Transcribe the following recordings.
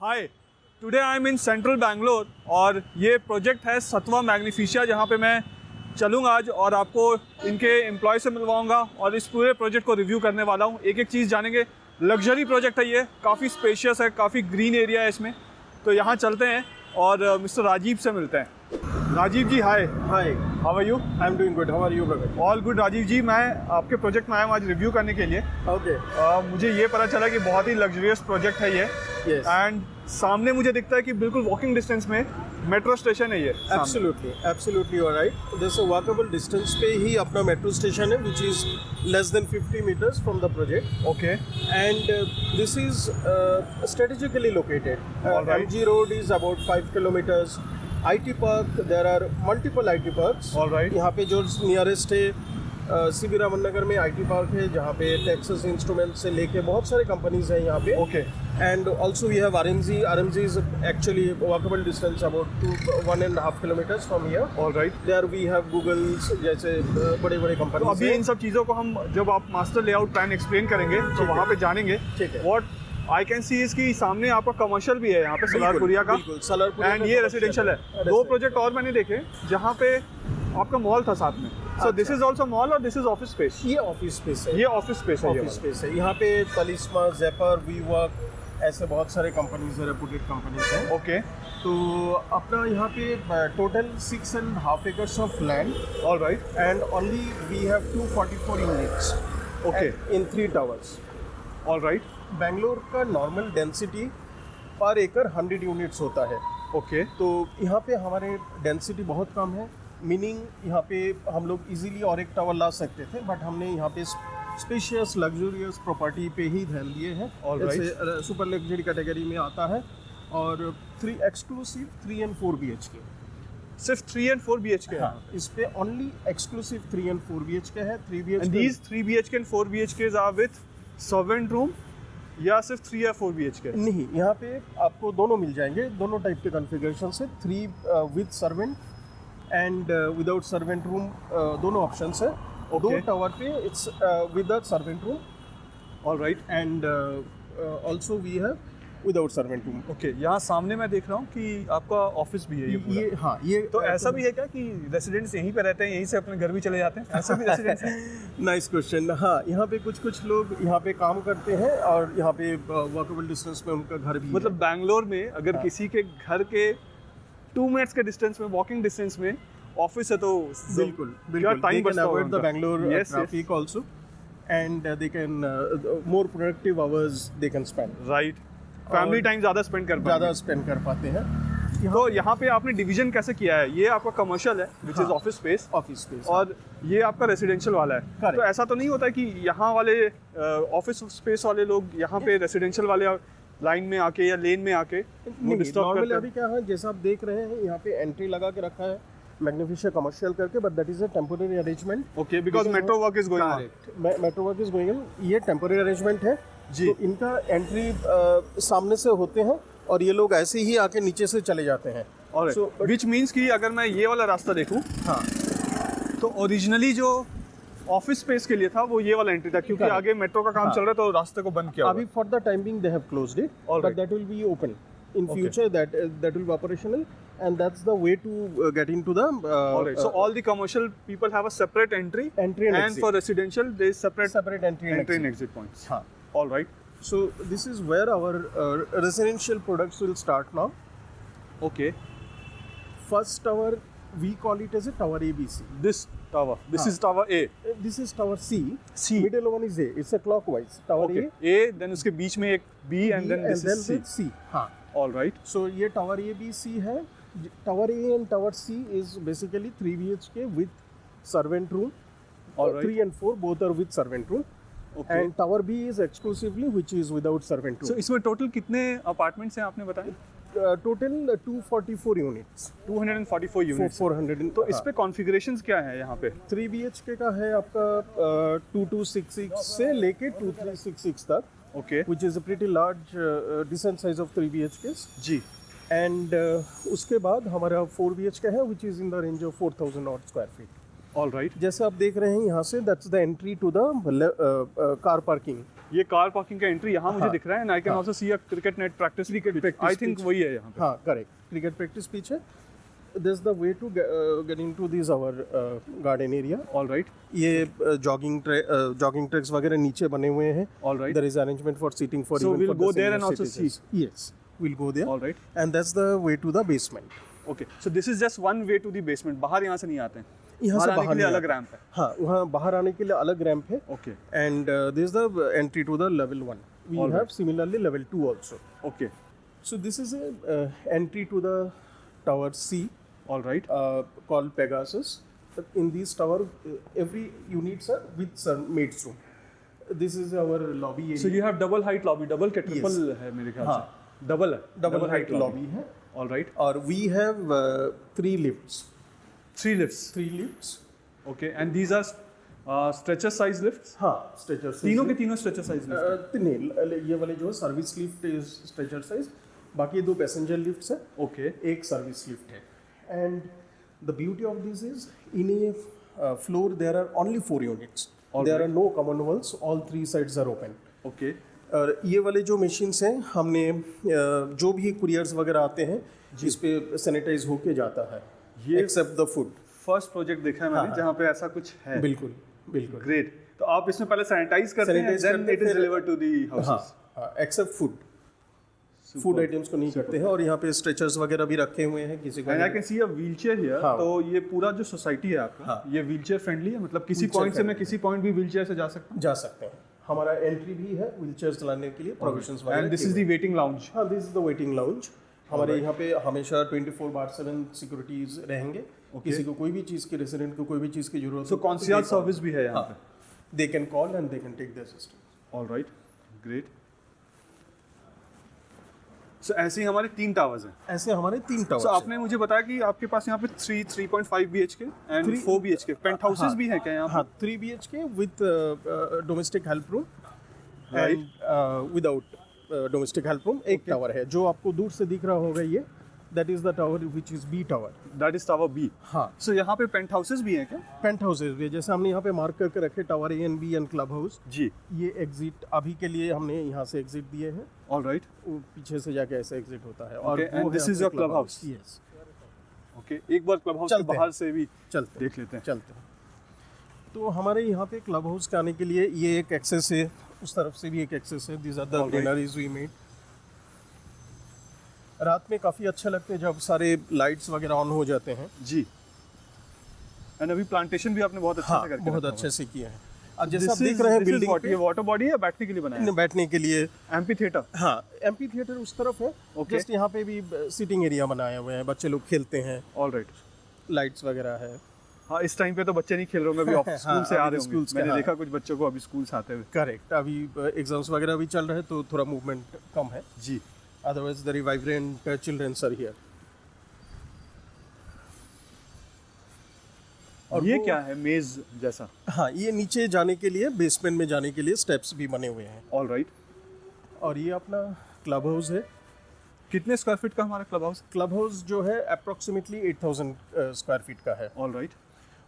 Hi, today I am in central Bangalore और ये project है सत्वा मैग्निफिशिया, जहाँ पे मैं चलूँगा आज और आपको इनके एम्प्लॉय से मिलवाऊँगा और इस पूरे प्रोजेक्ट को रिव्यू करने वाला हूँ। एक एक चीज़ जानेंगे। लग्जरी प्रोजेक्ट है ये, काफ़ी स्पेशियस है, काफ़ी ग्रीन एरिया है इसमें। तो यहाँ चलते हैं और मिस्टर राजीव से मिलते हैं। Rajiv ji, hi. Hi, how are you? I am doing good. How are you brother? All good Rajiv ji. मैं आपके प्रोजेक्ट में आया हूँ आज रिव्यू करने के लिए। ओके। मुझे ये पता चला कि बहुत ही लग्जरियस प्रोजेक्ट है ये। Yes. एंड सामने मुझे दिखता है कि बिल्कुल वॉकिंग डिस्टेंस में मेट्रो स्टेशन है ये। Absolutely you are right. This walkable distance पे ही अपना मेट्रो स्टेशन है, which is less than 50 metres from the project. Okay. And this is strategically located. All right. MG Road is about 5 kilometers. IT Park, there are multiple IT parks. All right. यहाँ पे जो nearest है CB Raman नगर में IT park है, जहाँ पे Texas instrument से लेके बहुत सारे कंपनीज हैं यहाँ पे। Okay. And also we have RMZ. RMZ is actually walkable distance about 1.5 kilometers from here. All right. There we have Google's जैसे बड़े-बड़े तो कंपनीज अभी इन सब चीज़ों को हम जब आप मास्टर लेआउट प्लान एक्सप्लेन करेंगे तो ठीक है। वहाँ पे जानेंगे। ठीक है। व्हाट आई कैन सी इसकी सामने आपका कमर्शियल भी है यहाँ पे सलारपुरिया का, सलारपुरिया एंड ये रेसिडेंशियल है। दो प्रोजेक्ट और मैंने देखे जहाँ पे आपका मॉल था साथ में। सो दिस इज ऑल्सो मॉल और दिस इज ऑफिस स्पेस। ये ऑफिस स्पेस है। ये ऑफिस स्पेस है। ऑफिस स्पेस है। यहाँ पे तलिस्मा, ज़ेपर, वीवर्क ऐसे बहुत सारे कंपनीज है, रेपुटेड कंपनीज हैं। ओके। तो अपना यहाँ पे total 6.5 acres of land, all right. And only we have 244 units okay. In 3 towers. All right. Bangalore का नॉर्मल डेंसिटी पर एकड़ 100 यूनिट्स होता है। ओके। तो यहाँ पे हमारे डेंसिटी बहुत कम है, मीनिंग यहाँ पे हम लोग इजीली और एक टावर ला सकते थे, बट हमने यहाँ पे स्पेशियस लग्जरियस प्रॉपर्टी पे ही ध्यान दिए हैं। All right. जैसे सुपर लग्जरी कैटेगरी में आता है, और 3 एक्सक्लूसिव 3 and 4 BHK। सिर्फ 3 and 4 BHK है। हाँ, इस पे ओनली एक्सक्लूसिव 3 and 4 BHK है। 3 BHK And these 3 BHK and 4 BHKs are with servant room या सिर्फ 3 या 4 BHK? नहीं, यहाँ पे आपको दोनों मिल जाएंगे, दोनों टाइप के कॉन्फ़िगरेशन से। 3 with servant and without servant room, दोनों ऑप्शंस है। Okay. 2 टावर पे it's with servant room, all right. And also we have without servant room. Okay. यहाँ सामने मैं देख रहा हूँ कि आपका ऑफिस भी है ये पूरा। ये हाँ, ये तो ऐसा भी है क्या कि रेसिडेंट्स यहीं पे रहते हैं, यहीं से अपने घर भी चले जाते हैं? ऐसा भी रेसिडेंट्स है? Nice question. हाँ, यहाँ पे कुछ लोग यहाँ पे काम करते हैं और यहाँ पे वॉकेबल डिस्टेंस में उनका घर भी है। मतलब बैंगलोर में अगर हाँ। किसी के घर के 2 मिनट्स के डिस्टेंस में, वॉकिंग डिस्टेंस में ऑफिस है, तो बिल्कुल क्या टाइम बचता होगा the Bangalore Yes, yes. Traffic also, and they can more productive hours they can spend. Right. Family time ज़्यादा स्पेंड कर ज़्यादा पाएंगे। स्पेंड कर पाते हैं। तो यहाँ पे आपने डिवीजन कैसे किया है? ये आपका कमर्शियल है विच इज हाँ। ऑफिस स्पेस, ऑफिस स्पेस, और ये आपका रेसिडेंशियल वाला है। Correct. तो ऐसा तो नहीं होता कि यहाँ वाले ऑफिस स्पेस वाले लोग यहाँ पे रेसिडेंशियल वाले लाइन में आके या लेन में आके वो डिस्टर्ब नॉर्मली करते अभी क्या है, जैसा आप देख रहे हैं यहाँ पे एंट्री लगा के रखा है मैग्निफिशिया कमर्शियल करके, but that is a temporary arrangement. Okay, because metro work is going on. Metro work is going on, ये टेम्पोररी अरेंजमेंट है जी। तो इनका एंट्री सामने से होते हैं और ये लोग ऐसे ही आके नीचे से चले जाते हैं। So, but- विच मीन्स कि अगर मैं ये वाला रास्ता देखूँ हाँ, तो ओरिजिनली जो ऑफिस स्पेस के लिए था वो ये वाला एंट्री था, क्योंकि Correct. आगे मेट्रो का काम हाँ। चल रहा है तो रास्ते को बंद किया अभी for the time being they have closed it, All but right. That will be open in Okay. Future, that will be operational, and that's the way to get into the Alright, so all the commercial people have a separate entry, entry and exit. for residential there is separate separate entry and exit. exit points. हाँ. All right. So this is where our residential products will start now. Okay. First tower, we call it as a tower ABC. This tower. This हाँ. is tower A. This is tower C. C. Middle one is A. It's a clockwise. Tower Okay. A. A, then उसके बीच में एक B and then this is C. C. हाँ. All right. So ये tower A, B, C है. Tower A and tower C is basically 3 BHK with servant room. All right. 3 and 4 both are with servant room. Okay. And tower B is exclusively which is without servant room. So इसमें total कितने apartments हैं आपने बताया? Total 244 units. 244 units. 400. तो इस पे configurations क्या है यहाँ पे? 3 BHK का है आपका 2266 से लेके 2366 तक, Okay. which is a pretty large decent size of 3 BHKs. Ji. And उसके बाद हमारा 4 BHK है which is in the range of 4000 odd square feet. All right. जैसे आप देख रहे हैं यहाँ से, that's the entry to the car parking. ये कार पार्किंग का एंट्री यहाँ मुझे हाँ, दिख रहा है, एंड आई कैन हाँ। Also see a cricket net practice, practice I think pitch. वही है यहाँ पे। हाँ करेक्ट, क्रिकेट प्रैक्टिस पिच है। This the way to get into this our garden area. Alright, ये जॉगिंग ट्रैक्स वगैरह नीचे बने हुए हैं। Alright, There is arrangement for seating for So even we'll for the go there senior and also citizens. Yes, we'll go there. Alright, And that's the way to the basement. Okay. So this is just one way to the basement, बाहर यहाँ से नहीं आते हैं, यहाँ से आने के बाहर लिए नहीं अलग आते। रैंप है। हाँ, वहाँ बाहर आने के लिए अलग रैंप है। Okay, And this is the entry to the level 1. We All right. have similarly level 2 also. Okay, So this is a entry to the tower C alright, called Pegasus. In this tower, every units are with maid's room. This is our lobby area. So you have double height lobby, double क्या triple है मेरे ख्याल हाँ। से, double है, double height lobby है। Alright, और we have 3 lifts. 3 lifts, 3 lifts. Okay, and these are stretcher size lifts, हाँ, स्ट्रेचर तीनों के तीनों स्ट्रेचर साइज लिफ्ट। नहीं, ये वाले जो है service lift is stretcher size, बाकी 2 पैसेंजर लिफ्ट्स है, ओके, एक सर्विस लिफ्ट है। And the beauty of this is in a floor there are only 4 units, there are no common walls, all 3 sides are open. Okay, और ये वाले जो machines हैं, हमने जो भी कुरियर्स वगैरह आते हैं जिस पे सैनिटाइज होके जाता है, ये except the food. First project देखा है मैंने हाँ। जहाँ पे ऐसा कुछ है। बिल्कुल बिल्कुल। ग्रेट, तो आप इसमें पहले सैनिटाइज करते हैं, Sanitize देन करते इट इज फिर- डिलीवर्ड टू द हाँ हाउसेस। हाँ, एक्सेप्ट फूड आइटम्स को नहीं करते हैं। और यहाँ पे स्ट्रेचर्स वगैरह भी रखे हुए हैं किसी एंड आई को। Can see a wheelchair here, हाँ। तो ये पूरा जो सोसाइटी है आपका, हाँ। ये व्हीलचेयर फ्रेंडली है, मतलब किसी Wheelchair पॉइंट से मैं friendly किसी पॉइंट भी व्हीलचेयर से जा सकता जा सकते हैं। हमारा एंट्री भी है व्हीलचेयर चलाने के लिए, प्रोविजंस हूँ। वगैरह। And this is the waiting lounge. हाँ, this is the waiting lounge. हमारे यहाँ पे हमेशा 24/7 सिक्योरिटीज रहेंगे। किसी को कोई भी चीज़ की, रेसिडेंट को कोई भी चीज़ की जरूरत सो कॉन्सियर्ज सर्विस भी है यहाँ पे। They can call and they can take the assistance. Alright, great. So ऐसे ही हमारे 3 टावर्स हैं। ऐसे हमारे 3 टावर्स सो आपने मुझे बताया कि आपके पास यहाँ पे 3.5 BHK and 4 BHK penthouses हाँ। भी हैं क्या यहाँ पे? हाँ, 3 BHK with domestic help room Right. And without domestic help room. एक टावर है जो आपको दूर से दिख रहा होगा, ये that is the tower which is B tower. That is tower B. हाँ, सो यहाँ पे पेंट हाउसेस भी हैं क्या? पेंट हाउसेज भी है, जैसे हमने यहाँ पे मार्क करके रखे tower A and B and club house. जी, ये एग्जिट अभी के लिए हमने यहाँ से एग्जिट दिए हैं, ऑलराइट, वो पीछे से जाके ऐसे एग्जिट होता है। और Okay, and this is your club house? Yes, okay. एक बार क्लब हाउस के चलते हैं। बाहर से भी चलते देख लेते हैं। चलते हैं। तो हमारे यहाँ पे क्लब हाउस के आने के लिए ये एक एक्सेस है, उस तरफ से भी एक एक्सेस है। This are the All right. Greeneries we made. रात में काफ़ी अच्छा लगता है जब सारे लाइट्स वगैरह ऑन हो जाते हैं। जी, एंड अभी प्लांटेशन भी आपने बहुत अच्छे हाँ, से करके बहुत रखा अच्छे से किया है। अब हुआ है। जैसे आप This देख is- रहे हैं this is बिल्डिंग what, ये वाटर बॉडी है, बैठने के लिए बनाया है? बैठने के लिए। Amphi theatre. हाँ, एम्पी थिएटर उस तरफ है। Okay. जस्ट यहाँ पे भी सीटिंग एरिया बनाए हुए हैं, बच्चे लोग खेलते हैं, ऑलराइट। लाइट्स वगैरह है। हाँ, इस टाइम पे तो बच्चे नहीं खेल रहे होंगे, अभी ऑफ स्कूल से आ अभी रहे स्कूल होंगे। से, मैंने हाँ। देखा कुछ बच्चों को अभी स्कूल से आते हुए। करेक्ट, अभी एग्जाम्स वगैरह भी चल रहे हैं तो थोड़ा मूवमेंट कम है। जी, otherwise very vibrant childrens are here. और ये वो- क्या है, मेज जैसा? हाँ, ये नीचे जाने के लिए, बेसमेंट में जाने के लिए स्टेप्स भी बने हुए हैं। ऑलराइट। और ये अपना क्लब हाउस है। कितने स्क्वायर फीट का हमारा क्लब हाउस? क्लब हाउस जो है अप्रोक्सीमेटली 8000 स्क्वायर फीट का है। ऑलराइट।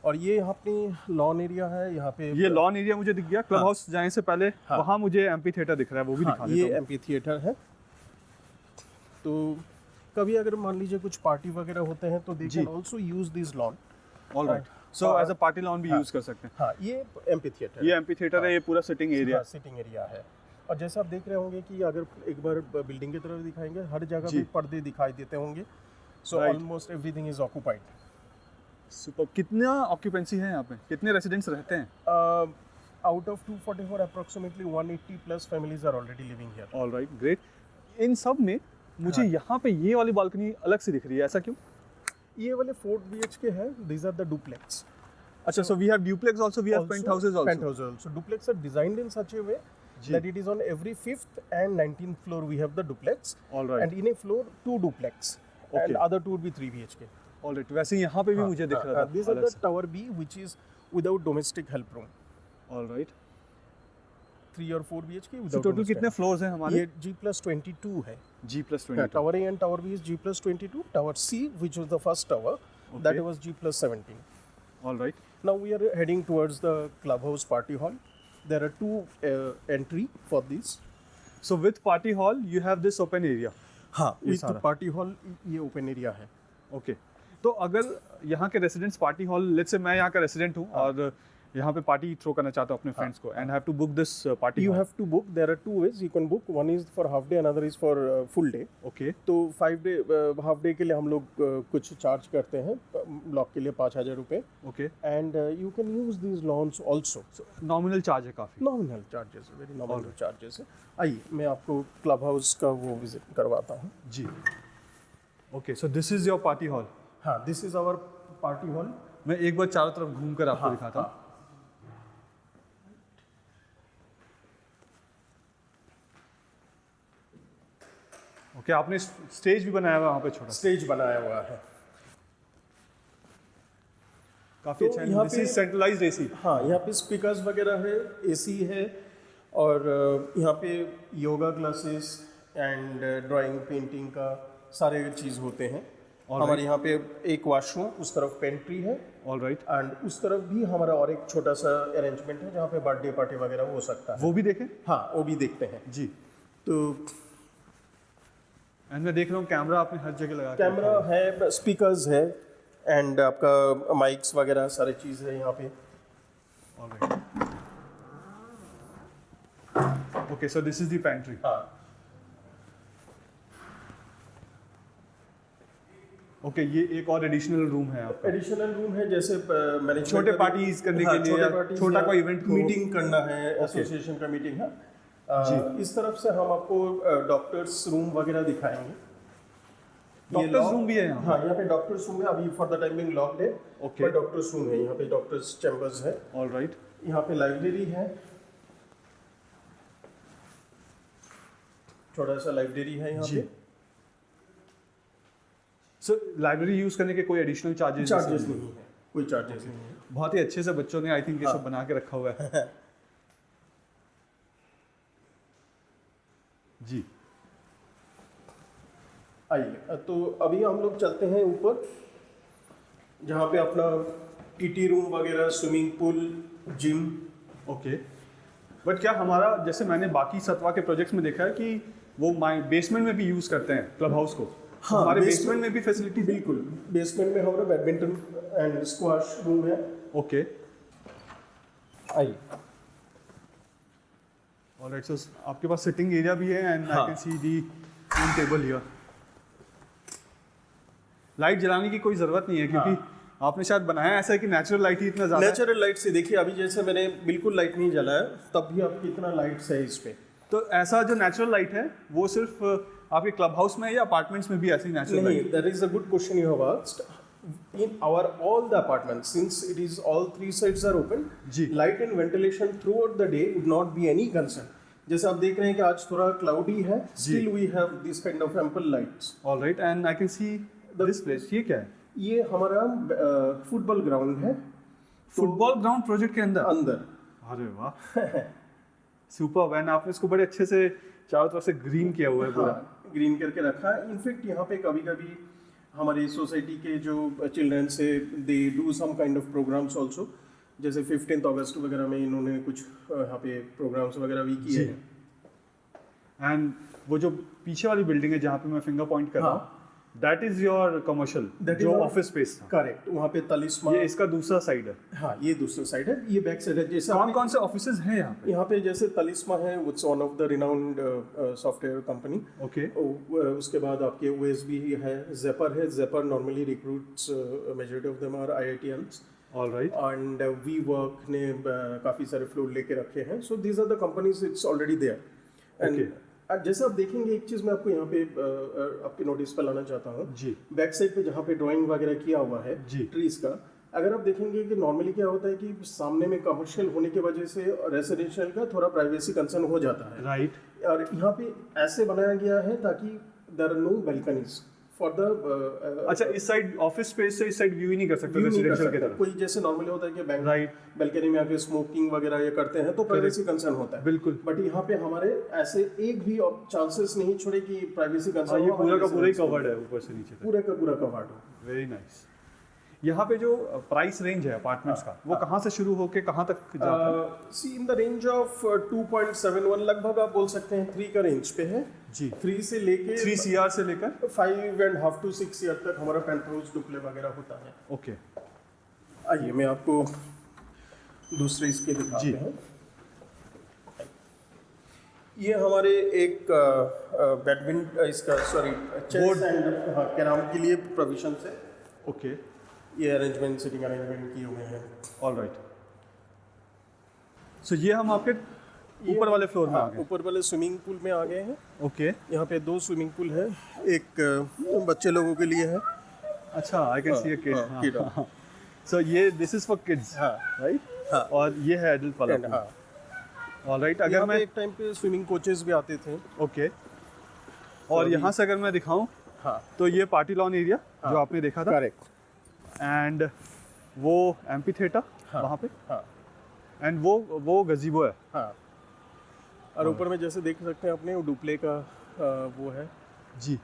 और ये अपनी लॉन एरिया है यहाँ पे। ये लॉन एरिया मुझे दिख गया। क्लब हाँ। हाउस जाने से पहले हाँ। वहाँ मुझे एम्पी थिएटर दिख रहा है, वो भी दिखा हाँ, देता ये हूँ। एम्पी थिएटर है। तो कभी अगर मान लीजिए कुछ पार्टी वगैरह होते हैं तो दे जी। Can also use this lawn. Alright, so हाँ। एज अ पार्टी लॉन भी हाँ। यूज कर सकते हैं। हाँ, ये एम्पी थिएटर ये एम्पी थिएटर है, ये पूरा सिटिंग एरिया। सिटिंग एरिया है। और जैसे आप देख रहे होंगे कि अगर एक बार बिल्डिंग की तरफ दिखाएंगे, हर जगह जी। पे पर्दे दिखाई देते होंगे। So Right. Almost everything is occupied. Super. कितना ऑक्यूपेंसी है यहाँ पे, कितने रेजिडेंट्स रहते हैं? Out of 244 approximately 180 plus families are already living here. Alright, great. इन सब में मुझे हाँ। यहाँ पे ये वाली बालकनी अलग से दिख रही है, ऐसा क्यों? ये वाले 4 BHK है, these are the duplex. अच्छा, so we have duplex also, we have penthouses also. Penthouses also. Duplex are designed in such a way जी। that it is on every 5th and 19th floor we have the duplex. Alright, And in a floor 2 duplex. And Okay. other 2 would be 3 BHK. Alright. वैसे यहाँ पे भी मुझे दिख रहा था These are अलग the से। tower B which is without domestic help room. Alright. 3 और 4 BHK सो without टोटल domestic कितने help. फ्लोर्स हैं हमारे? ये G+22 है। G+22। Tower A and Tower B is G+22. Tower C, which was the first tower, that Okay. was G+17. Alright, Now we are heading towards the clubhouse party hall. there are two entry for this. So with party hall, you have this open area. हाँ, ये with सारा। party hall ये open area है. Okay तो अगर यहाँ के residents party hall, let's say मैं यहाँ का रेसिडेंट हूँ और यहाँ पे पार्टी थ्रो करना चाहता हूँ अपने फ्रेंड्स को, and have to book this party You have to book. There are two ways you can book. One is for half day, another is for full day. Okay तो 5 day half day के लिए हम लोग कुछ charge करते हैं block के लिए 5,000 रुपये. Okay and you can use these lawns also. Nominal charge है काफ़ी. Nominal charges, very nominal charges है. आइए मैं आपको क्लब हाउस का वो विजिट करवाता हूँ. जी okay so this is your party hall. हाँ, this is our party hall. मैं एक बार चारों तरफ घूम कर आपको दिखाता हूँ. ओके आपने स्टेज भी बनाया हुआ है वहाँ पे छोटा. स्टेज बनाया हुआ है. काफ़ी तो अच्छा है. यहाँ दिस पे- इज सेंट्रलाइज्ड एसी. हाँ, यहाँ पे स्पीकर्स वगैरह है, एसी है, और यहाँ पे yoga classes and drawing painting का सारे चीज़ होते हैं. हमारे यहाँ पे एक वॉशरूम, उस तरफ पेंट्री है, ऑल राइट. एंड उस तरफ भी हमारा और एक छोटा सा अरेंजमेंट है जहाँ पे बर्थडे पार्टी वगैरह हो सकता है. वो भी देखें. हाँ, वो भी देखते हैं. जी तो एंड मैं देख रहा हूँ कैमरा आपने हर जगह लगा के कैमरा रखा है, स्पीकर्स है, एंड आपका माइक्स वगैरह सारी चीज़ है यहाँ पे. है. All right. Okay, so this is the pantry. हाँ, ओके ये एक और एडिशनल रूम है आपका. एडिशनल रूम है, जैसे मैंने छोटे parties करने के लिए या छोटा कोई event हो. मीटिंग करना है, एसोसिएशन का मीटिंग है. इस तरफ से हम आपको डॉक्टर्स रूम वगैरह दिखाएंगे. डॉक्टर्स रूम भी है यहाँ. हाँ, यहाँ पे डॉक्टर्स रूम है. अभी फॉर द टाइमिंग लॉक्ड है. Okay. डॉक्टर्स रूम है, यहाँ पे डॉक्टर्स चैम्बर्स है. All right. यहाँ पे लाइब्रेरी है, छोटा सा लाइब्रेरी है यहाँ जी. पे. सो लाइब्रेरी यूज करने के कोई एडिशनल चार्जेस चार्जेस नहीं है, कोई चार्जेस नहीं है. बहुत ही अच्छे से बच्चों ने आई थिंक ये सब बना के रखा हुआ है. जी आइए, तो अभी हम लोग चलते हैं ऊपर, जहाँ पे अपना टीटी रूम वगैरह, swimming pool, gym. Okay but क्या हमारा, जैसे मैंने बाकी सतवा के प्रोजेक्ट्स में देखा है कि वो बेसमेंट में भी यूज करते हैं क्लब हाउस को. हाँ, हमारे basement- बेसमेंट में भी फैसिलिटी. बिल्कुल. बेसमेंट में हमारा बैडमिंटन एंड स्क्वाश रूम है. ओके आइए. ऑलराइट. सो आपके पास सिटिंग एरिया भी है एंड आई हाँ. Can see the pool table here. Light जलाने की कोई ज़रूरत नहीं है क्योंकि आपने शायद बनाया ऐसा है कि नेचुरल लाइट ही इतना ज़्यादा है. नेचुरल लाइट से देखिए, अभी जैसे मैंने बिल्कुल लाइट नहीं जलाया, तब भी आप कितना लाइट्स है इस पे. तो ऐसा जो नेचुरल लाइट है वो सिर्फ आपके क्लब हाउस में या अपार्टमेंट्स में भी ऐसी नेचुरल नहीं, light? that is a good question you have asked. In our all the apartments, since it is all three sides are open, जी. light and ventilation throughout the day would not be any concern. जैसे आप देख रहे हैं कि आज थोड़ा cloudy है, still we have this kind of ample lights. All right. And I can see this place. ये क्या है? ये हमारा फुटबॉल ग्राउंड है. फुटबॉल ग्राउंड प्रोजेक्ट के अंदर. अंदर. अरे वाह सुपर. एंड आपने इसको बड़े अच्छे से चारों तरफ से ग्रीन किया हुआ है पूरा. हाँ, ग्रीन करके रखा है. इनफैक्ट यहाँ पे कभी कभी हमारी सोसाइटी के जो चिल्ड्रन से they do some kind of programmes also. जैसे 15 अगस्त वगैरह में इन्होंने कुछ यहाँ पे प्रोग्राम्स वगैरह भी किए जी. हैं. एंड वो जो पीछे वाली बिल्डिंग है जहाँ पे मैं फिंगर पॉइंट कर रहा हूँ, that is your commercial That is जो our- ऑफिस स्पेस था. करेक्ट. वहाँ पे तलिस्मा. ये इसका दूसरा साइड है. हाँ, ये दूसरा साइड है. ये बैक साइड है. जैसे कौन आपने- कौन से ऑफिसेज हैं यहाँ पे? यहाँ पे जैसे तलिस्मा है, it's one of the renowned software company. Okay उसके बाद आपके OSB है, जेपर है. जेपर normally recruits, majority of them are IITians. All right. And WeWork ने काफ़ी सारे फ्लोर लेके रखे हैं. So these are the companies, it's already there. And जैसे आप देखेंगे, एक चीज़ मैं आपको यहाँ पे आपके नोटिस पे लाना चाहता हूँ. जी बैक साइड पे जहाँ पे ड्राइंग वगैरह किया हुआ है जी. ट्रीज का, अगर आप देखेंगे कि नॉर्मली क्या होता है कि सामने में कमर्शियल होने की वजह से रेसिडेंशियल का थोड़ा प्राइवेसी कंसर्न हो जाता है. राइट. और यहाँ पे ऐसे बनाया गया है ताकि there are no balconies for the. अच्छा, इस साइड ऑफिस स्पेस से इस साइड व्यू ही नहीं कर सकते रेसिडेंशियल की तरफ. कोई जैसे नॉर्मली होता है कि राइट. बैल्कनी में आके स्मोकिंग वगैरह ये करते हैं तो प्राइवेसी कंसर्न होता है. बिल्कुल. बट यहाँ पे हमारे ऐसे एक भी चांसेस नहीं छोड़े कि प्राइवेसी हाँ, कंसर्न ये पूरा का पूरा ही कवर्ड है ऊपर से नीचे तक. पूरा का पूरा कवर्ड हो. Very nice. यहाँ पे जो प्राइस रेंज है अपार्टमेंट्स का वो कहाँ से शुरू होके कहाँ तक जाता है? सी इन द रेंज ऑफ 2.71 लगभग आप बोल सकते हैं 3 का रेंज पे है जी 3 से लेके 3 CR से लेकर 5.5 to 6 ईयर तक हमारा पेंट हाउस डुप्ले वगैरह होता है। ओके आइए मैं आपको दूसरे इसके दिखाते हैं। ये हमारे एक बैडमिंटन इसका सॉरी चेस एंड कैरम के लिए प्रोविजन है। ओके ये अरेंजमेंट सिटिंग अरेंजमेंट किए हुए हैं। ऑलराइट सो ये हम आपके ऊपर वाले फ्लोर में आ गए। ऊपर वाले स्विमिंग पूल में आ गए हैं। ओके यहाँ पे 2 स्विमिंग पूल है, एक बच्चे लोगों के लिए है। अच्छा आई can see a kid kid so ये दिस इज फॉर किड्स हाँ राइट हाँ और ये है एडल्ट वाला हाँ ऑलराइट अगर अगर मैं एक टाइम पे स्विमिंग कोचेस भी आते थे। ओके और यहाँ से अगर मैं दिखाऊं हाँ तो ये पार्टी लॉन एरिया जो आपने देखा था करेक्ट एंड वो एम्पी थिएटर हाँ, वहाँ पे हाँ एंड वो गजीबो है। हाँ और ऊपर में जैसे देख सकते हैं अपने वो डुप्ले का वो है जी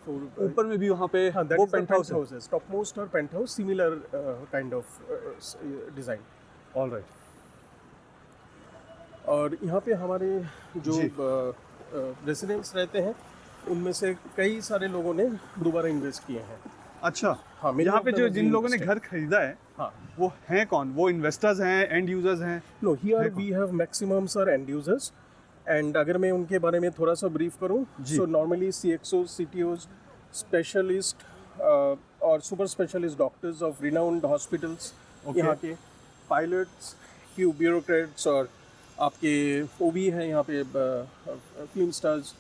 और ऊपर में भी वहाँ पे हाँ वो पेंट हाउस है टॉप मोस्ट और penthouse similar kind of design. Alright और यहाँ पे हमारे जो जी। रेसिडेंट्स रहते हैं उनमें से कई सारे लोगों ने दोबारा इन्वेस्ट किए हैं। अच्छा हाँ यहाँ पे जो जिन many लोगों ने of them घर खरीदा है हाँ वो हैं कौन? वो इन्वेस्टर्स हैं, एंड यूजर्स हैं? No here we have maximum sir end users and अगर मैं उनके बारे में थोड़ा सा ब्रीफ करूं जी। So normally CXO CTOs specialist और super specialist doctors of renowned hospitals Okay. यहाँ के पायलट्स फ्यू ब्यूरोक्रेट्स और आपके वो भी हैं यहाँ पे फिल्म स्टार्स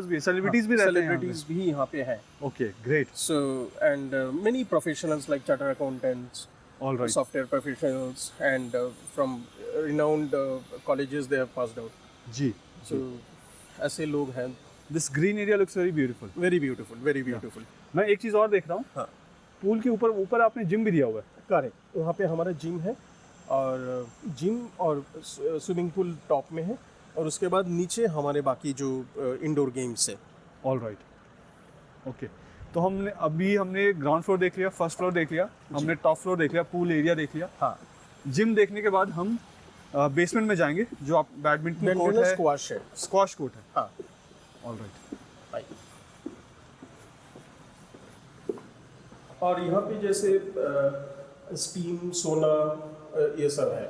भी सेलिब्रिटीज भी रहते हैं सेलिब्रिटीज भी यहाँ पे हैं। Okay great so and many professionals like charter accountants alright software professionals and from renowned colleges they have passed out जी so ऐसे लोग हैं। This green area looks very beautiful. very beautiful मैं एक चीज़ और देख रहा हूँ हाँ पूल के ऊपर आपने जिम भी दिया हुआ है। करेक्ट वहाँ पे हमारा जिम है और जिम और स्विमिंग पूल टॉप में है और उसके बाद नीचे हमारे बाकी जो इंडोर गेम्स है। ऑलराइट ओके तो हमने ग्राउंड फ्लोर देख लिया, फर्स्ट फ्लोर देख लिया, हमने टॉप फ्लोर देख लिया, पूल एरिया देख लिया। हाँ जिम देखने के बाद हम बेसमेंट में जाएंगे जो आप बैडमिंटन कोर्ट है, स्क्वाश है। स्क्वाश कोर्ट है। हाँ ऑलराइट और यहाँ पे जैसे स्टीम सोना ये सब है।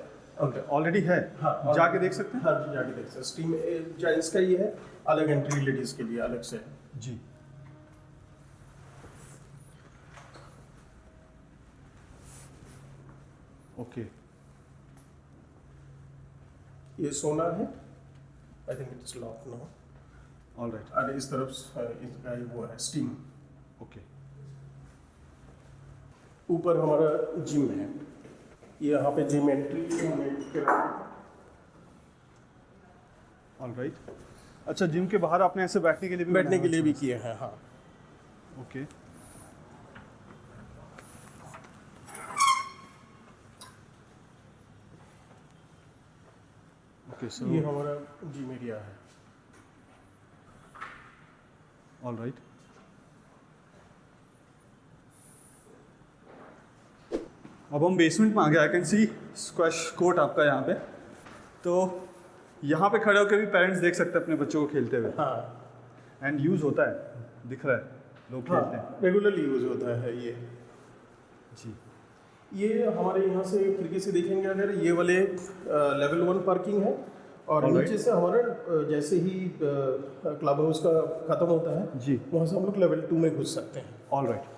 ओके ऑलरेडी है। हाँ जाके देख सकते हैं। हाँ जी जाके देख सकते हैं। स्टीम जेंट्स का ये है, अलग एंट्री लेडीज के लिए अलग से है। जी ओके ये सोना है, I think it's lock no. Alright और इस तरफ इसका वो है स्टीम। ओके ऊपर हमारा जिम है, ये यहाँ पे जिम एंट्री ऑलराइट अच्छा जिम के बाहर आपने ऐसे बैठने के लिए भी बैठने के बनाया लिए भी किए हैं। हाँ है? ओके ओके सो ये हमारा जिम एरिया है। ऑलराइट अब हम बेसमेंट में आ गए। आई कैन सी स्क्वैश कोर्ट आपका यहाँ पे, तो यहाँ पे खड़े होकर भी पेरेंट्स देख सकते हैं अपने बच्चों को खेलते हुए। हाँ एंड यूज़ होता है, दिख रहा है लोग खेलते हैं। हाँ रेगुलरली यूज होता है ये। जी ये हमारे यहाँ से खिड़की से देखेंगे अगर ये वाले लेवल 1 पार्किंग है और Alright. नीचे से हमारा जैसे ही क्लब हाउस का खत्म होता है जी वहाँ से हम लोग लेवल 2 में घुस सकते हैं। ऑलराइट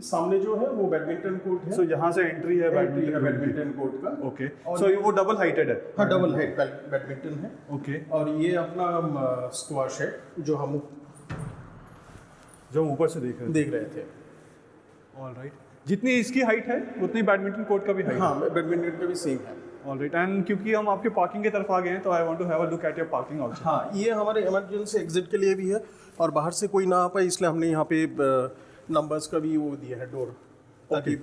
सामने जो है वो बैडमिंटन कोर्ट है। सो यहाँ से एंट्री है बैडमिंटन कोर्ट का। ओके और सो वो डबल हाइटेड है। हाँ डबल हेड बैडमिंटन है। ओके और ये अपना स्क्वाश है जो हम जो हम ऊपर से देख रहे थे। ऑलराइट जितनी इसकी हाइट है उतनी बैडमिंटन कोर्ट का भी हाइट हाँ बैडमिंटन का भी सेम है। ऑलराइट एंड क्योंकि हम आपके पार्किंग की तरफ आ गए हैं तो I want to have a look at your parking also. हाँ ये हमारे इमरजेंसी एग्जिट के लिए भी है और बाहर से कोई ना आ पाए इसलिए हमने यहाँ पे नंबर्स का भी वो दिया है डोर, ताकि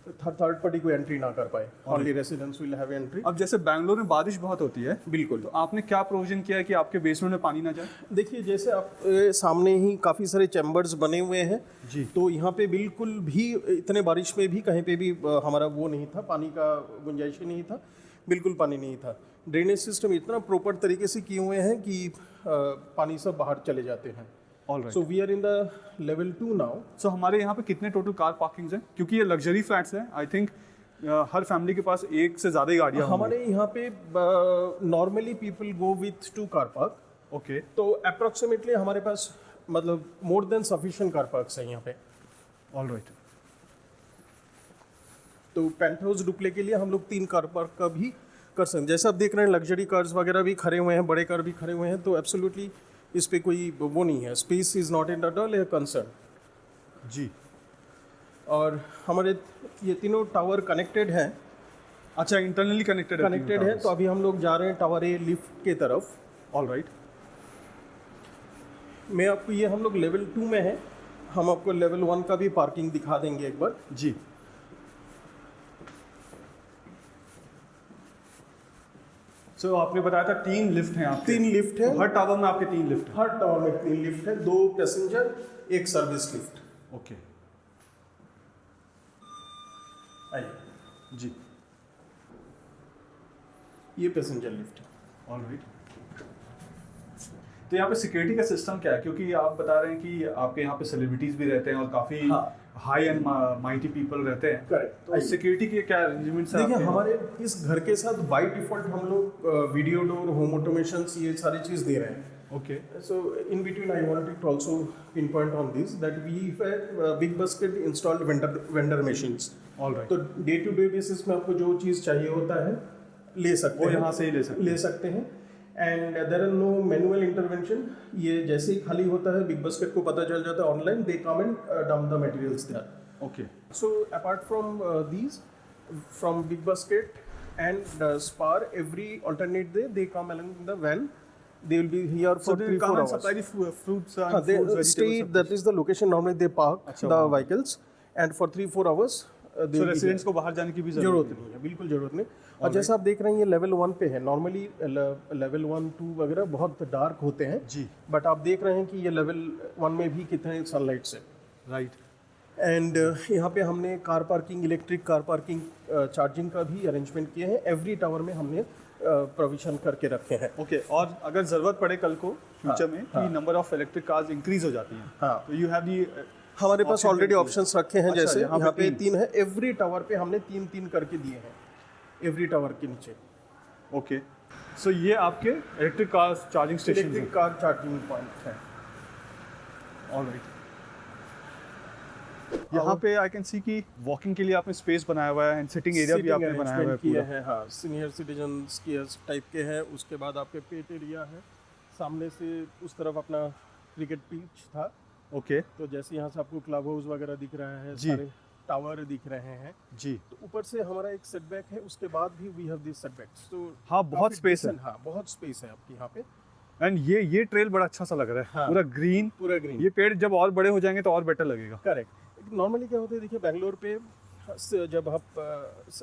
थर्ड पार्टी को एंट्री ना कर पाए, only residents will have entry. अब जैसे बैंगलोर में बारिश बहुत होती है, बिल्कुल। तो आपने क्या प्रोविजन किया है कि आपके बेसमेंट में पानी ना जाए? देखिए जैसे आप सामने ही काफ़ी सारे चैम्बर्स बने हुए हैं जी। तो यहाँ पे बिल्कुल भी इतने बारिश में भी कहीं पे भी हमारा वो नहीं था, पानी का गुंजाइश ही नहीं था, बिल्कुल पानी नहीं था। ड्रेनेज सिस्टम इतना प्रॉपर तरीके से किए हुए हैं कि पानी सब बाहर चले जाते हैं। Alright. So we are in the level 2 now. So हमारे यहाँ पे कितने टोटल कार पार्किंग्स हैं? क्योंकि ये लग्जरी फ्लैट्स हैं, आई थिंक हर फैमिली के पास एक से ज़्यादा ही गाड़ियाँ हमारे यहाँ पे normally people go with 2 car park. Okay. तो अप्रोक्सीमेटली हमारे पास मतलब more than sufficient car parks हैं यहाँ पे। ऑलराइट। तो पेंट हाउस डुप्ले के लिए हम लोग 3 कार पार्क का भी कर सकते हैं। जैसे आप देख रहे हैं लग्जरी कार्स वगैरह भी खड़े हुए हैं, बड़े कार भी खड़े हुए हैं, तो एब्सोल्युटली इस पे कोई वो नहीं है, space is not at all a concern. जी। और हमारे ये तीनों टावर कनेक्टेड हैं। अच्छा, इंटरनली कनेक्टेड है। तो अभी हम लोग जा रहे हैं टावर ए लिफ्ट के तरफ। ऑलराइट। मैं आपको ये हम लोग लेवल 2 में है, हम आपको लेवल 1 का भी पार्किंग दिखा देंगे एक बार। जी। सो आपने बताया था 3 लिफ्ट हैं आपके? 3 लिफ्ट है। तो हर टावर में आपके 3 लिफ्ट हैं? हर टावर में 3 लिफ्ट है, 2 पैसेंजर, 1 सर्विस लिफ्ट। ओके। आइए जी। ये पैसेंजर लिफ्ट है। ऑलराइट। तो यहाँ पे सिक्योरिटी का सिस्टम क्या है? क्योंकि आप बता रहे हैं कि आपके यहाँ पे सेलिब्रिटीज भी रहते हैं और काफ़ी हाई एंड माइटी पीपल रहते हैं। करेक्ट। तो सिक्योरिटी के क्या अरेंजमेंट्स हैं? देखिए हमारे इस घर के साथ बाय डिफॉल्ट हम लोग वीडियो डोर, होम ऑटोमेशंस, ये सारी चीज़ दे रहे हैं। Okay. So in between, I wanted to also pinpoint on this that we have Big Basket installed vendor machines. Alright. तो डे टू डे बेसिस में आपको जो चीज़ चाहिए होता है ले सकते वो हैं, यहाँ से ही ले सकते हैं। And there are no manual intervention. ये जैसे ही खाली होता है बिग बास्केट को पता चल जाता है online, they come and dump the materials there. Okay. So apart from these, from BigBasket and Spar, every alternate day they come along the van. They will be here for 3-4 hours. supply the fruits and They foods, stay, vegetables. that is the location normally they park अच्छा, the वहाँ। vehicles, and for 3-4 hours they So will be residents here. को बाहर जाने की भी जरूरत नहीं है, बिल्कुल जरूरत नहीं। और जैसा आप देख रहे हैं ये लेवल 1 पे है। नॉर्मली लेवल 1, 2 वगैरह बहुत डार्क होते हैं जी। बट आप देख रहे हैं कि ये लेवल 1 में भी कितने सनलाइट से। राइट। एंड यहाँ पे हमने car parking, electric car parking, charging का भी अरेंजमेंट किए हैं। एवरी टावर में हमने प्रोविजन करके रखे हैं। ओके। और अगर जरूरत पड़े कल को फ्यूचर में कि number of electric cars increase हो जाती हैं, हाँ, तो यू हैव दी हमारे पास ऑलरेडी ऑप्शंस रखे हैं। अच्छा, जैसे यहाँ यहाँ पे पे 3 है, एवरी टावर पे हमने 3-3 करके दिए हैं, एवरी टावर के नीचे। ओके। सो ये आपके electric car charging station electric car charging point है। ऑलराइट। यहाँ पे आई कैन सी कि वॉकिंग के लिए आपने स्पेस बनाया हुआ है एंड सिटिंग एरिया भी आपने बनाया हुआ है किया पूरा। है। हाँ, सीनियर सिटीजन्स की टाइप के हैं। उसके बाद आपके पेट एरिया है, सामने से उस तरफ अपना क्रिकेट पिच था। ओके। तो जैसे यहाँ से आपको क्लब हाउस वगैरह दिख रहा है, जी। सारे टावर दिख रहे हैं। जी। तो ऊपर से हमारा एक सेटबैक है, उसके बाद भी वी हैव दिस सेटबैक्स। तो हाँ, बहुत काफी space है। decent, हाँ, बहुत स्पेस है आपकी यहाँ पे। एंड ये ट्रेल बड़ा अच्छा सा लग रहा है। हाँ। पूरा ग्रीन। पूरा ग्रीन। ये पेड़ जब और बड़े हो जाएंगे तो और बेटर लगेगा। करेक्ट। नॉर्मली क्या होता है, देखिए बेंगलोर पे जब आप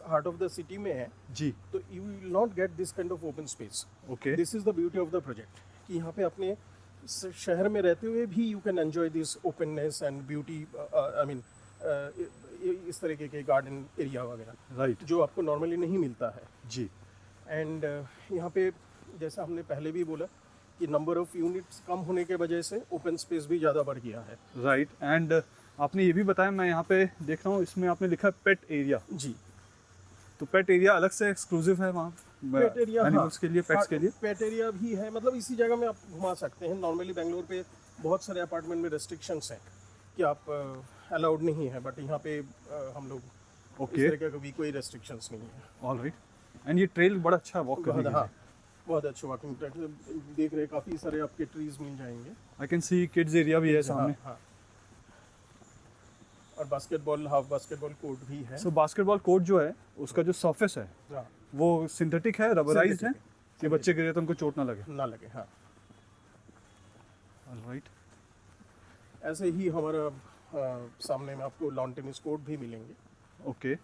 हार्ट ऑफ द सिटी में हैं जी। तो you will not get this kind of open space. Okay. This is the beauty of the project कि यहाँ पे अपने शहर में रहते हुए भी you can enjoy this openness and beauty. I mean इस तरीके के गार्डन एरिया वगैरह राइट। जो आपको नॉर्मली नहीं मिलता है। जी। एंड यहाँ पे जैसा हमने पहले भी बोला कि नंबर ऑफ यूनिट्स कम होने के वजह से ओपन स्पेस भी ज़्यादा बढ़ गया है। राइट। एंड आपने ये भी बताया, मैं यहाँ पे देख रहा हूँ इसमें आपने लिखा है पेट एरिया। जी। तो पेट एरिया अलग से एक्सक्लूसिव है वहाँ पेट एरिया, एनिमल्स के लिए, पेट्स के लिए? पेट एरिया भी है, मतलब इसी जगह में आप घुमा सकते हैं। नॉर्मली बेंगलोर पे बहुत सारे अपार्टमेंट में रेस्ट्रिक्शंस हैं कि आप अलाउड नहीं है, बट यहाँ पे हम लोग ओके। इस तरह का कभी कोई रेस्ट्रिक्शंस नहीं है। ऑलराइट। एंड ये ट्रेल बड़ा अच्छा है वॉक करने के हाँ, लिए। बहुत अच्छा वॉकिंग ट्रैक देख रहे हैं, काफ़ी सारे आपके ट्रीज मिल जाएंगे। आई कैन सी किड्स एरिया भी है सामने। हाँ। और बास्केटबॉल, हाफ बास्केटबॉल कोर्ट भी है। सो बास्केटबॉल कोर्ट जो है उसका जो सरफेस है हाँ, वो सिंथेटिक है, रबराइज्ड है Synthetic कि बच्चे गिरे तो उनको चोट ना लगे। ना लगे। हाँ, ऑलराइट। ऐसे ही हमारा सामने में आपको लॉन टेनिस कोर्ट भी मिलेंगे। ओके।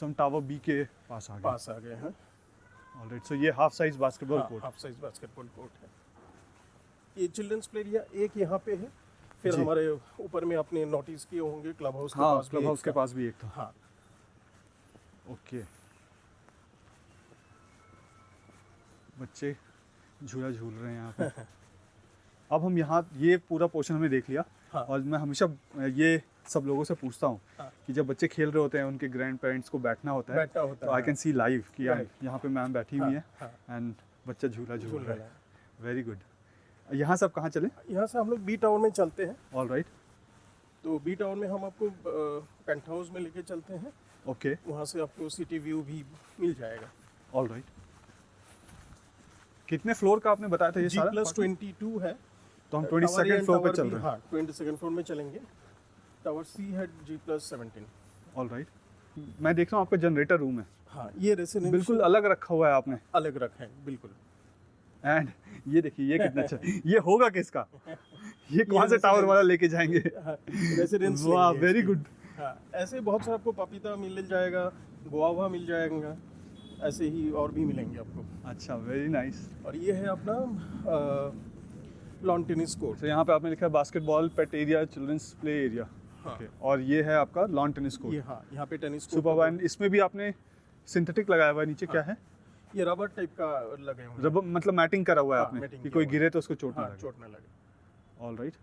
हम टावर बी के पास आ गए हैं। ऑलराइट, सो ये half size basketball court. Half size basketball court है। ये चिल्ड्रंस प्ले एरिया एक यहाँ पे है, फिर जी। हमारे ऊपर में आपने नोटिस किए होंगे क्लब हाउस के हाँ, पास क्लब हाउस के पास भी एक था। हाँ, ओके, बच्चे झूला झूल रहे हैं यहाँ पे। अब हम यहाँ ये पूरा पोर्शन हमने देख लिया। हाँ। और मैं हमेशा ये सब लोगों से पूछता हूँ हाँ। कि जब बच्चे खेल रहे होते हैं उनके ग्रैंड पेरेंट्स को बैठना होता है, तो आई कैन सी लाइव कि यहाँ पे मैम बैठी हुई है एंड बच्चा झूला झूल रहा है। Very good. यहाँ से आप कहाँ चले? यहाँ से हम लोग बी टावर में चलते हैं। ऑलराइट, तो बी टावर में हम आपको पेंट हाउस में लेके चलते हैं। ओके, वहाँ से आपको सिटी व्यू भी मिल जाएगा। ऑलराइट। कितने फ्लोर का आपने बताया था ये सारा? G+22 है। तो हम 22nd फ्लोर पे चल रहे हैं। हाँ, 22nd फ्लोर में चलेंगे। टावर सी है G+17। ऑलराइट, मैं देख रहा हूँ आपका जनरेटर रूम है। हाँ, ये रेसिडेंशियल बिल्कुल अलग रखा हुआ है आपने। अलग रखा है, बिल्कुल। एंड ये देखिए, ये कितना अच्छा, ये होगा किसका? ये कौन से टावर वाला लेके जाएंगे? रेसिडेंस। वाह, वेरी गुड। हाँ, ऐसे बहुत सारे आपको पपीता मिल जाएगा, गुआवा मिल जाएगा, ऐसे ही और भी मिलेंगे आपको। अच्छा, वेरी नाइस। और ये है अपना लॉन टेनिस कोर्ट। तो यहाँ पे आपने लिखा है बास्केटबॉल पेट एरिया चिल्ड्रंस प्ले एरिया। हाँ। ओके, और ये है आपका लॉन टेनिस ये कोर्ट। हाँ, यहाँ पे टेनिस सुपर। एंड इसमें भी आपने सिंथेटिक लगाया हुआ है, नीचे क्या है? ये रबर टाइप का लगे हुए हैं। रबर मतलब मैटिंग करा हुआ है हाँ, आपने मैटिंग कि किया कोई हुआ गिरे तो उसको चोट ना हाँ, लगे। चोट ना लगे। ऑलराइट।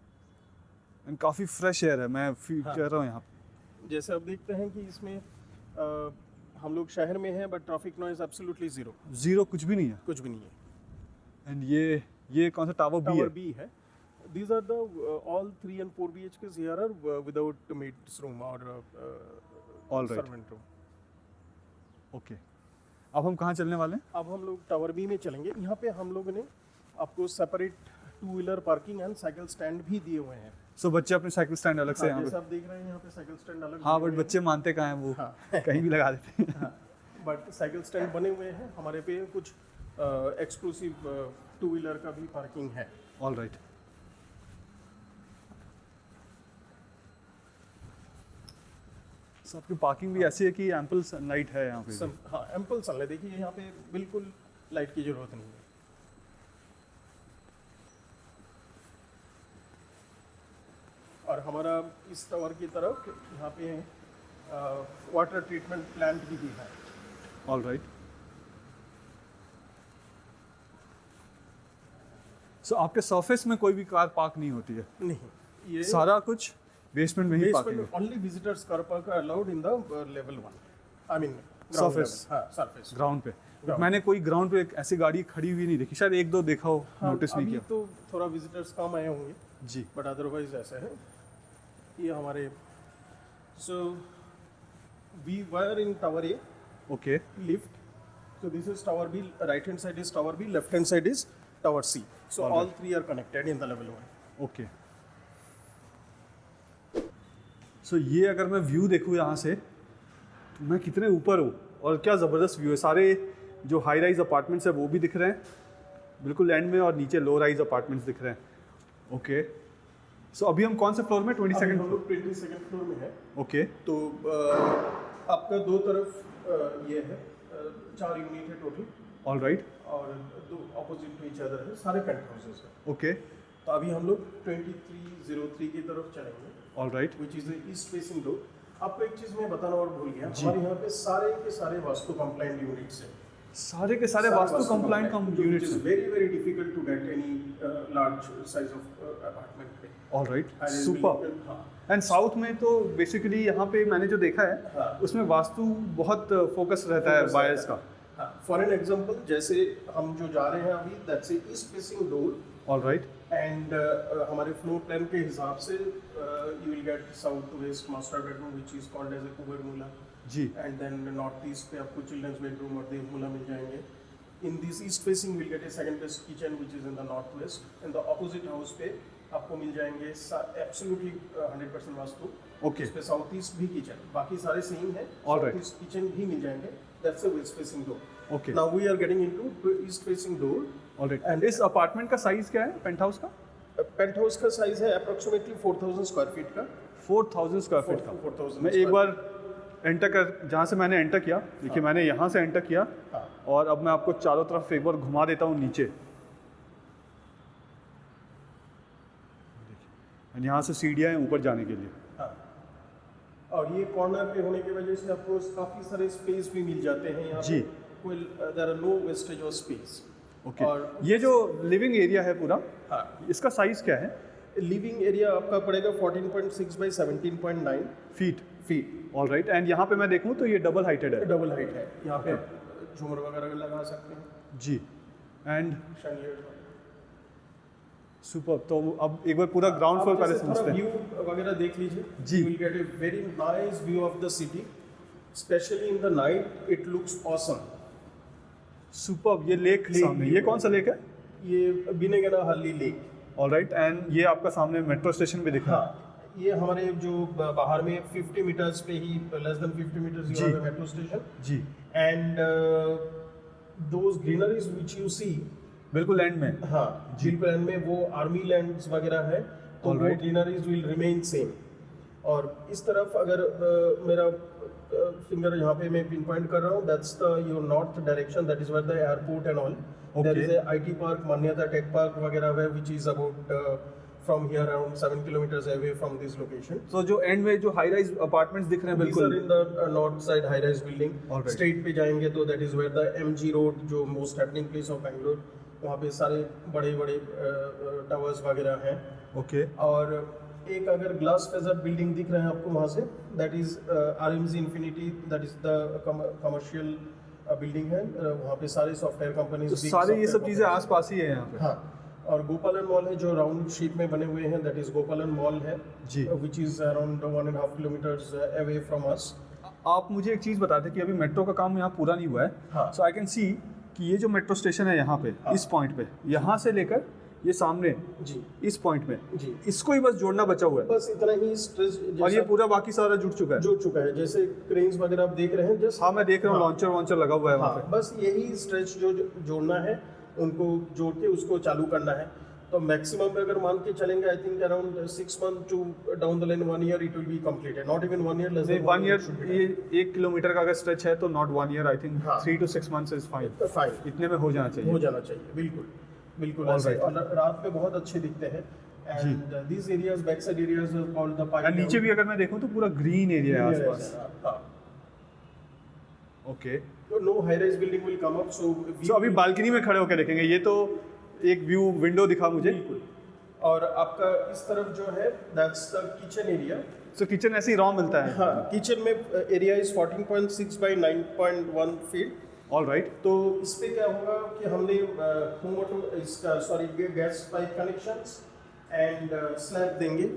एंड काफ़ी फ्रेश एयर है, मैं फील कर रहा हूँ यहाँ पे। जैसे आप देखते हैं कि इसमें हम लोग शहर में हैं, but traffic noise absolutely zero कुछ भी नहीं है। कुछ भी नहीं है। एंड ये कौन सा टावर बी है? टावर बी है। These are the all 3 and 4 BHKs here are without maid's room or All right. servant room. Okay, अब हम कहाँ चलने वाले हैं? अब हम लोग टावर बी में चलेंगे। यहाँ पे हम लोगों ने आपको separate 2 wheeler parking and cycle stand भी दिए हुए हैं। सो बच्चे अपने साइकिल स्टैंड अलग से यहाँ जैसे पे। आप देख रहे हैं यहाँ पे साइकिल स्टैंड अलग हाँ, बने बट हुए बच्चे मानते कहाँ हैं वो? हाँ। कहीं भी लगा देते हैं। हैं। बट साइकिल स्टैंड बने हुए हैं हमारे पे। कुछ एक्सक्लूसिव 2 व्हीलर का भी पार्किंग है। ऑलराइट। आपकी पार्किंग भी ऐसी है कि एम्पल सनलाइट है यहाँ पे। हाँ, एम्पल सनलाइट। देखिए यहाँ पे बिल्कुल लाइट की जरूरत नहीं है। और हमारा इस टावर की तरफ यहाँ पे वाटर ट्रीटमेंट प्लांट भी है। ऑलराइट। सो आपके सरफेस में कोई भी कार पार्क नहीं होती है? नहीं, ये सारा कुछ बेसमेंट में ही पार्किंग है। Only visitors car park allowed in the level 1। I mean Surface. हाँ, सरफेस। ग्राउंड पे। मैंने कोई ग्राउंड पे एक ऐसी गाड़ी खड़ी हुई नहीं देखी, शायद एक दो देखा हो, नोटिस नहीं अभी किया। तो थोड़ा विजिटर्स कम आए होंगे, जी। बट अदरवाइज ऐसा है। ये हमारे so we were in tower A okay, lift. So this is tower B. Right hand side is tower B. Left hand side is tower C. So all three are connected in the level 1. Okay. सो ये अगर मैं view देखूँ यहाँ से तो मैं कितने ऊपर हूँ, और क्या ज़बरदस्त व्यू है। सारे जो हाई राइज अपार्टमेंट्स है वो भी दिख रहे हैं बिल्कुल एंड में, और नीचे लो राइज अपार्टमेंट्स दिख रहे हैं। ओके, सो अभी हम कौन से फ्लोर में? 22nd। हम लोग 22nd फ्लोर में है। ओके, तो आपका दो तरफ ये है 4 यूनिट है टोटल, ऑलराइट। और दो ऑपोजिट टू ईच अदर है, सारे पेंट हाउसेस है। ओके, तो अभी हम लोग 2303 की तरफ चलेंगे, alright. Which is the east facing door. आपको एक चीज मैं बताना और भूल गया, हमारे यहाँ पे सारे के सारे वास्तु कंप्लाइंट यूनिट्स हैं। सारे के सारे vastu compliant units is very very difficult to get any large size of apartment पे। Alright, And super. हाँ, एंड साउथ में तो बेसिकली यहाँ पे मैंने जो देखा है हाँ। उसमें वास्तु बहुत फोकस रहता है बायर्स का। फॉर एन एग्जांपल, जैसे हम जो जा रहे हैं अभी, that's a east facing door, alright. And हमारे फ्लोर प्लान के हिसाब से you will get south west master bedroom which is called as a Kuber मूला, जी। एंड देन नॉर्थ ईस्ट पे आपको चिल्ड्रंस बेडरूम और देव मूला मिल जाएंगे। In this east facing will get a second best kitchen which is in the north west. In the opposite house पे आपको मिल जाएंगे एब्सोल्युटली 100% वास्तु। ओके, इस पे साउथ ईस्ट भी किचन, बाकी सारे सेम है। All right. South east kitchen भी मिल जाएंगे, that's a west facing door. Okay, now we are getting into east facing door. Alright. And इस अपार्टमेंट का साइज क्या है, पेंट हाउस का? पेंट हाउस का साइज है अप्रोक्सीमेटली 4000 स्क्वायर फीट का। 4000 स्क्वायर फीट का। 4000 मैं एक बार एंटर कर, जहाँ से मैंने एंटर किया, देखिए मैंने यहाँ से एंटर किया हाँ। और अब मैं आपको चारों तरफ एक बार घुमा देता हूँ नीचे। यहाँ से सीढ़ियाँ हैं ऊपर जाने के लिए। हाँ। और ये कॉर्नर पे होने की वजह से आपको काफ़ी सारे स्पेस भी मिल जाते हैं यहाँ जी। कोई there are no wastage of space. Okay. और ये जो लिविंग एरिया है पूरा, हाँ, इसका साइज़ क्या है? लिविंग एरिया आपका पड़ेगा 14.6 by 17.9 feet. Feet. All right. And यहाँ पे मैं देखूँ तो ये डबल हाइटेड है। डबल हाइट है, यहाँ पे आप झूमर वगैरह लगा सकते हैं। जी। And chandeliers super. तो अब एक बार पूरा ग्राउंड फ्लोर पहले समझते हैं। व्यू वगैरह देख लीजिए जी। You will get a very nice view of the city, specially in the night it looks awesome. Super. ये लेक सामने, ये कौन सा लेक है? ये बिनेगना हल्ली लेक। All right. एंड ये आपका सामने मेट्रो स्टेशन भी दिख रहा है। हाँ, ये हमारे जो बाहर में 50 मीटर्स पे ही, लेस देन 50 मीटर्स जी। You have metro station. जी। And those greeneries which you see, बिल्कुल एंड में। हाँ, झील प्लान में वो आर्मी लैंड्स वगैरह है, तो All वो right. Greeneries will remain same. और इस तरफ अगर मेरा फिंगर यहाँ पे मैं पिन पॉइंट कर रहा हूँ, that's the your north direction, that is where the airport and all. There is a IT park, Manyata tech park वगैरह है, which is about from here around 7 kilometres away from this location. तो जो and में जो high rise apartments दिख रहे हैं बिल्कुल in the north side high rise building. Alright. Straight पे जाएंगे तो that is where the MG road, जो most happening place of Bangalore, वहाँ पे सारे बड़े बड़े टावर्स वगैरह हैं। ओके। और एक अगर ग्लास फेजर बिल्डिंग दिख रहे हैं आपको वहाँ से, that is RMZ infinity, that is the commercial building है। वहाँ पे सारे सॉफ्टवेयर कंपनीज, तो सारे ये सब चीज़ें आसपास ही है यहाँ पे। हाँ। और गोपालन मॉल है जो राउंड शेप में बने हुए हैं, दैट इज गोपालन मॉल है जी। Which is around 1.5 kilometers away from us. आप मुझे एक चीज़ बता दें कि अभी मेट्रो का काम यहाँ पूरा नहीं हुआ है। हाँ। सो आई कैन सी कि ये जो मेट्रो स्टेशन है यहाँ पे, इस पॉइंट पे, यहाँ से लेकर ये सामने जी इस पॉइंट में, जी, इसको ही बस जोड़ना बचा हुआ है बस इतना ही स्ट्रेस और ये पूरा बाकी सारा जुड़ चुका है। जुड़ चुका है। जैसे क्रेन्स वगैरह आप देख रहे हैं, जस्ट हाँ मैं देख रहा हूँ, हाँ। लॉन्चर वॉन्चर लगा हुआ है वहाँ हाँ, बस यही स्ट्रेच जो जोड़ना है, उनको जोड़ के उसको चालू करना है। तो मैक्सिमम में अगर मान के चलेंगे, I think around 6 month to down the line 1 year it will be completed, not even 1 year, less पे। देन 1 ईयर, ये 1 किलोमीटर का अगर स्ट्रेच है तो नॉट 1 ईयर, आई थिंक हाँ। 3 to 6 months is fine. Fine इतने में हो जाना चाहिए। हो जाना चाहिए, बिल्कुल बिल्कुल All ऐसे। right. और रात में बहुत अच्छे दिखते हैं। And these areas, back side areas are called the और नीचे भी अगर मैं देखूँ तो पूरा ग्रीन एरिया है आसपास। हाँ, ओके। तो no high rise building will come up. So अभी बालकनी में खड़े होकर देखेंगे, ये तो एक व्यू विंडो दिखा मुझे। बिल्कुल। और आपका इस तरफ जो है, that's the kitchen area. So kitchen ऐसे ही रॉ मिलता है? हाँ, किचन में area is 14.6 by 9.1 feet. All right. तो इस पे क्या होगा कि हमने होम ऑटो इसका gas pipe connections and slab देंगे।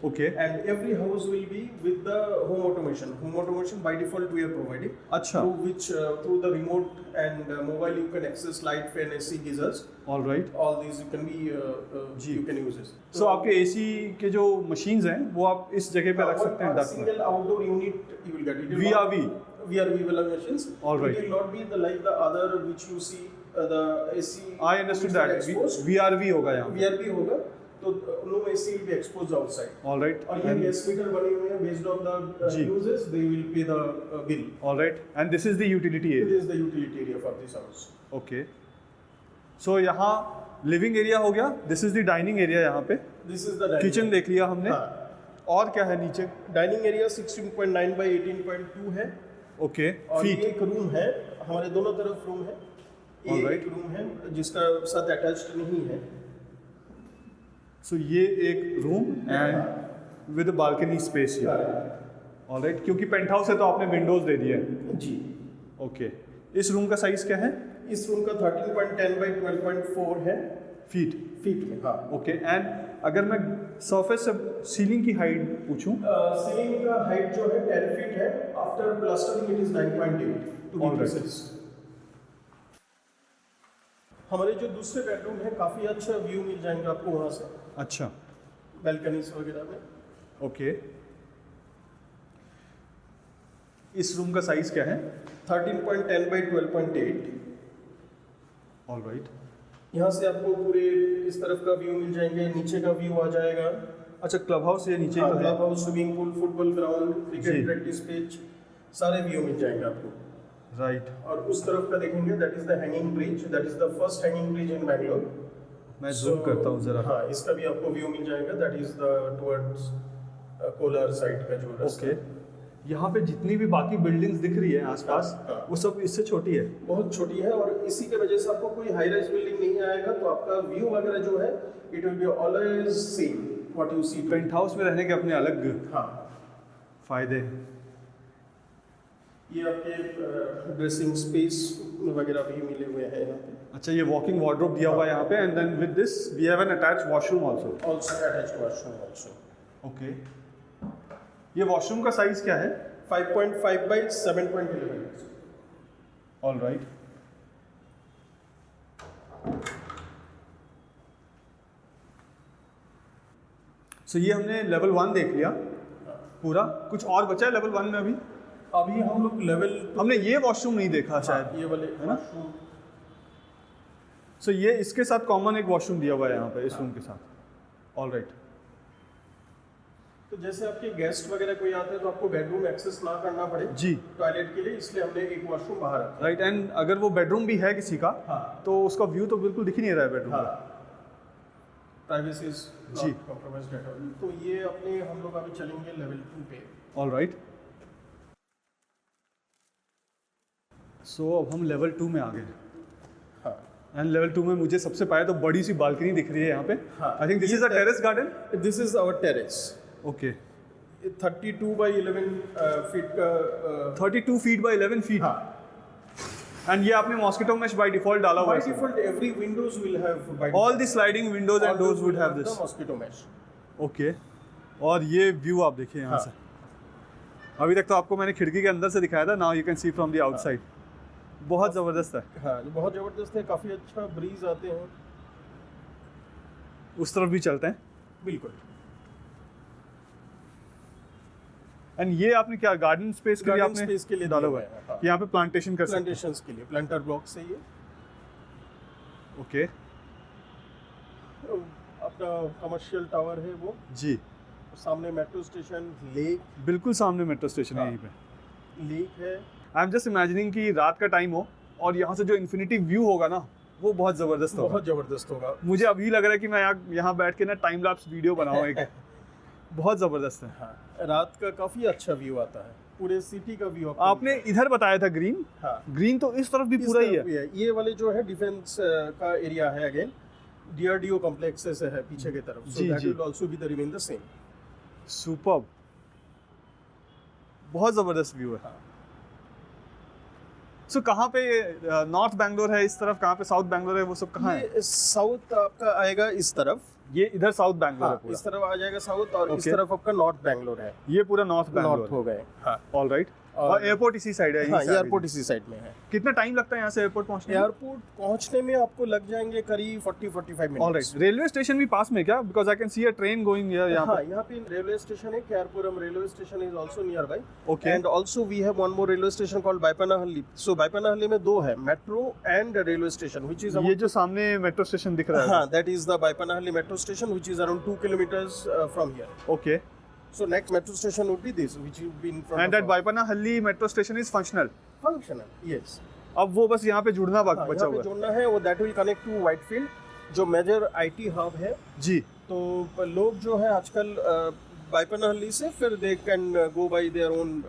Okay. And every house will be with the home automation. Home automation by default we are providing, अच्छा। Through which through the remote and mobile you can access light, fan, AC, geysers, all right. All this you can be you can use this. So आपके AC के जो machines हैं वो आप इस जगह पे रख सकते हैं डस्ट में? Single outdoor unit you will get it. VRV? VRV वाला machines. All right. It will not be like the other which you see the AC. I understood that. Exposed. VRV होगा यहाँ। VRV होगा, तो no AC will be exposed outside. All right. और ये gas meter बने हुए हैं based on the जी। uses, they will pay the bill. All right. And this is the utility This area. is the utility area for this house. Okay. So यहाँ living area हो गया, this is the dining area यहाँ पे। This is the dining kitchen area. देख लिया हमने। हाँ। और क्या है नीचे? डाइनिंग एरिया 16.9 by 18.2 है। ओके। और ये फीट। एक रूम है, हमारे दोनों तरफ रूम है। ये All right. एक रूम है जिसका साथ अटैच्ड नहीं है। सो ये एक room and with balcony space here. All right. क्योंकि पेंट हाउस है तो आपने विंडोज दे दिए हैं। जी। ओके। इस रूम का साइज क्या है? इस रूम का 13.10 by 12.4 है फीट। फीट में। हाँ। ओके। एंड अगर मैं सरफेस से सीलिंग की हाइट पूछूं? सीलिंग का हाइट जो है 10 फीट है। After plastering it is 9.8 to be All right. Precise. हमारे जो दूसरे बेडरूम है, काफी अच्छा व्यू मिल जाएंगे आपको वहाँ से, अच्छा। बैल्कनीज वगैरह में। ओके। इस रूम का साइज क्या है? 13.10 by 12.8। All right. यहाँ से आपको पूरे इस तरफ का व्यू मिल जाएंगे, नीचे का व्यू आ जाएगा। अच्छा, क्लब हाउस ये नीचे हाँ, का है? Club house, swimming pool, football ground, जी। क्रिकेट प्रैक्टिस पिच, सारे व्यू मिल जाएंगे आपको। राइट, और उस तरफ का देखेंगे, that is the hanging bridge, that is the first hanging bridge in Bangalore. मैं जूम करता हूँ जरा। हाँ, इसका भी आपको व्यू मिल जाएगा, that is the towards Kolar side का जो रास्ता ओके, यहाँ पे जितनी भी बाकी बिल्डिंग्स दिख रही है आसपास, हाँ। वो सब इससे छोटी है। बहुत छोटी है, और इसी के वजह से आपको कोई हाई राइज बिल्डिंग नहीं आएगा, तो आपका व्यू वगैरह जो है it will be always same what you see. Penthouse में रहने के अपने अलग हाँ, फायदे हैं। ये आपके ड्रेसिंग स्पेस वगैरह भी मिले हुए हैं यहाँ पे। अच्छा, ये वॉकिंग वार्डरोब दिया हुआ है यहाँ पे, and then with this we have an attached washroom also. Also attached washroom also. Okay, ये वॉशरूम का साइज क्या है? 5.5 by 7.11। All right. सो ये हमने लेवल 1 देख लिया पूरा, कुछ और बचा है लेवल 1 में अभी? अभी हम लोग लेवल, हमने ये वॉशरूम नहीं देखा शायद। ये वाले है ना? सो ये इसके साथ कॉमन एक वॉशरूम दिया हुआ है यहाँ पे इस रूम के साथ। All right. तो जैसे आपके गेस्ट वगैरह कोई आते हैं तो आपको बेडरूम एक्सेस ना करना पड़े जी, टॉयलेट के लिए, इसलिए हमने एक वॉशरूम बाहर रखा। राइट। एंड अगर वो बेडरूम भी है किसी का, हाँ। तो उसका व्यू तो बिल्कुल दिख ही नहीं रहा है बेडरूम हाँ, का। प्राइवेसी इज जी। Not compromised at all. तो ये अपने हम लोग अभी चलेंगे लेवल 2 पे। All right. सो अब हम लेवल 2 में आ गए। हाँ, एंड लेवल 2 में मुझे सबसे पहले तो बड़ी सी बालकनी दिख रही है यहाँ पे। हाँ। I think this is a terrace garden. This is our terrace. Okay, 32 by 11 feet का 32 फीट बाय 11 फीट। हाँ। एंड ये आपने मॉस्किटो मेश बाय डिफॉल्ट डाला हुआ By है। default, every windows will have by all the default. Sliding Windows and All doors those would will have have this. the mosquito mesh. Okay, और ये view आप देखिए यहाँ हाँ। से। अभी तक तो आपको मैंने खिड़की के अंदर से दिखाया था, now you can C from the outside. बहुत ज़बरदस्त है। हाँ, जो बहुत जबरदस्त है, काफी अच्छा ब्रीज आते हैं। उस तरफ भी चलते हैं। बिल्कुल। एंड ये आपने क्या गार्डन स्पेस के लिए Garden आपने space के लिए डाला दिया हुआ हुआ है, है हाँ। कि यहाँ पे प्लांटेशन कर सकते हैं। प्लांटेशंस के लिए प्लांटर ब्लॉक से ये ओके अपना कमर्शियल टावर है वो। जी, सामने मेट्रो स्टेशन, लेक बिल्कुल सामने मेट्रो स्टेशन है हाँ। यहीं पे। लेक है। आई एम जस्ट इमेजिनिंग कि रात का टाइम हो और यहाँ से जो इन्फिनिटी व्यू होगा ना, वो बहुत ज़बरदस्त होगा। बहुत जबरदस्त होगा। मुझे अभी लग रहा है कि मैं यहाँ बैठ के ना टाइम लैप्स वीडियो बनाऊँ एक। बहुत ज़बरदस्त है। हाँ, रात का काफी अच्छा व्यू आता है, पूरे सिटी का व्यू आपने इधर बताया था ग्रीन। हाँ, ग्रीन तो इस तरफ भी इस पूरा ही तरफ है। भी है। ये वाले जो है डिफेंस का एरिया है, अगेन डीआरडीओ कॉम्प्लेक्सेस है पीछे की तरफ, सो जी, दैट जी। Will also be the remain the same. Superb, बहुत ज़बरदस्त व्यू है। हाँ। सो कहाँ पे नॉर्थ बैंगलोर है इस तरफ, कहाँ पे साउथ बैंगलोर है, वो सब कहाँ है? ये साउथ आपका आएगा इस तरफ। ये इधर साउथ बैंगलोर हाँ, है पूरा। इस तरफ आ जाएगा साउथ, और इस Okay. तरफ आपका नॉर्थ बैंगलोर है। ये पूरा नॉर्थ बैंगलोर नॉर्थ हो गए। हाँ, ऑल राइट। और- और एयरपोर्ट इसी साइड है। हाँ, एयरपोर्ट इसी साइड में है। कितना टाइम लगता है यहाँ से एयरपोर्ट पहुँचने में? एयरपोर्ट पहुंचने में आपको लग जाएंगे करीब 40-45 all minutes. Right. Railway station भी पास में क्या? Because I can see a train going here यहाँ हाँ, पे। यहाँ पे रेलवे स्टेशन है, KR Puram railway station is also near by. Okay. And also we have one more railway station called Baiyappanahalli. So Baiyappanahalli में दो है, metro and railway station, which is ये जो सामने मेट्रो स्टेशन दिख रहा है। हाँ, that is the Baipanahalli metro station, which is around 2 kilometers from here. Okay, So next metro station would be this, which will be in front and of that Baiyappanahalli metro station is functional. functional. Yes. अब वो बस यहाँ पे जुड़ना हाँ, बचा यहाँ पे हुआ है। जोड़ना है, वो that will connect to Whitefield, जो मेजर IT हब है। जी, तो लोग जो है आजकल बायपनाहल्ली से फिर they can go bye their own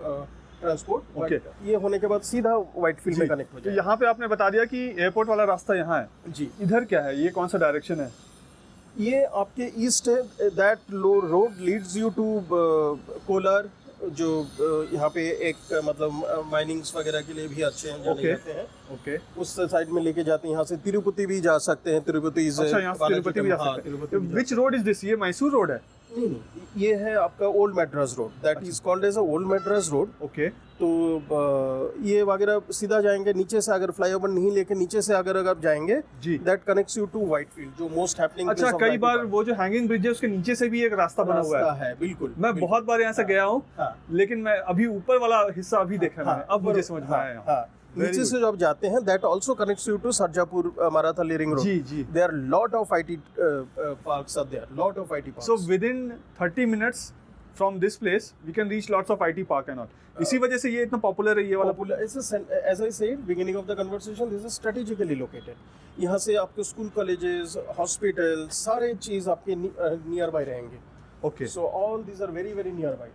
transport. Okay. ये होने के बाद सीधा व्हाइटफील्ड में कनेक्ट हो तो जाएगा। यहाँ पे आपने बता दिया कि एयरपोर्ट वाला रास्ता यहाँ है। जी, इधर क्या है? ये कौन सा डायरेक्शन है? ये आपके ईस्ट है। That road leads you to Kolar, जो यहाँ पे एक मतलब माइनिंग्स वगैरह के लिए भी अच्छे हैं, जाने Okay. जाते हैं। ओके, उस साइड में लेके जाते हैं। यहाँ से तिरुपति भी जा सकते हैं। तिरुपति अच्छा यहाँ से तिरुपति भी जा सकते हैं। Which road is this? ये मैसूर रोड है। नहीं, ये है आपका old Madras road, that is called as a old Madras road. Okay, तो ये वगैरह सीधा जाएंगे नीचे से, अगर फ्लाईओवर नहीं लेके नीचे से अगर जाएंगे, जी। That connects you to Whitefield, जो मोस्ट हैपनिंग। अच्छा, कई बार वो जो हैंगिंग ब्रिज है उसके नीचे से भी एक रास्ता बना हुआ है। बिल्कुल। मैं बहुत बार यहाँ से गया हूँ, हाँ, लेकिन मैं अभी ऊपर वाला हिस्सा अभी देखा हाँ, मैंने, अब मुझे समझ में आया। हाँ, नीचे से जब जाते हैं, that also connects you to Sarjapur Marathahalli ring road. जी, जी। There lot of IT parks are there, lot of IT parks. So within 30 minutes from this place we can reach lots of IT park and all. इसी वजह से ये इतना popular है ये वाला. Popular, as I said, beginning of the conversation, this is strategically located. यहाँ से आपके स्कूल, कॉलेजेस, हॉस्पिटल, सारे चीज़ आपके नियर बाय रहेंगे. Okay, So all these are very very nearby.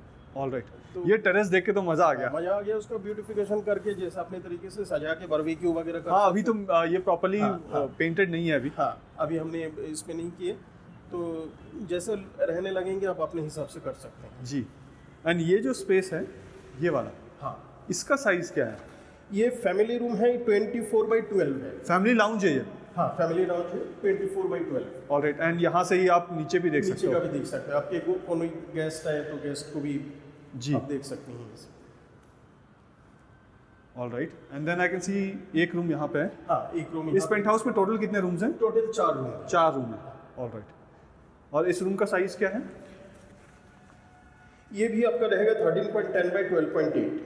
Alright. ये टेरेस देख के तो मजा आ गया. मजा आ गया उसका ब्यूटिफिकेशन करके, जैसे अपने तरीके से सजा के बारबेक्यू वगैरह कर. हाँ, अभी तो ये प्रॉपर्ली हाँ. पेंटेड नहीं है अभी. हाँ, अभी हमने इसमें नहीं किए, तो जैसे रहने लगेंगे आप अपने हिसाब से कर सकते हैं. जी. एंड ये जो स्पेस है ये वाला, हाँ, इसका साइज क्या है? ये फैमिली रूम है, 24/12 है. फैमिली लाउंज है ये. हाँ, फैमिली लाउंज है, 24/12. ऑलराइट. एंड यहाँ से ही आप नीचे भी देख सकते नीचे का हो. भी देख सकते हैं. आपके कोई गेस्ट आए तो गेस्ट को भी जी. आप देख सकते हैं. Alright. And then I can see एक रूम यहाँ पे है. हाँ, एक रूम. इस पेंट हाउस में टोटल कितने रूम्स हैं? टोटल 4 रूम है. 4 रूम है. ऑलराइट. और इस रूम का साइज क्या है? ये भी आपका रहेगा 13.10/12.8.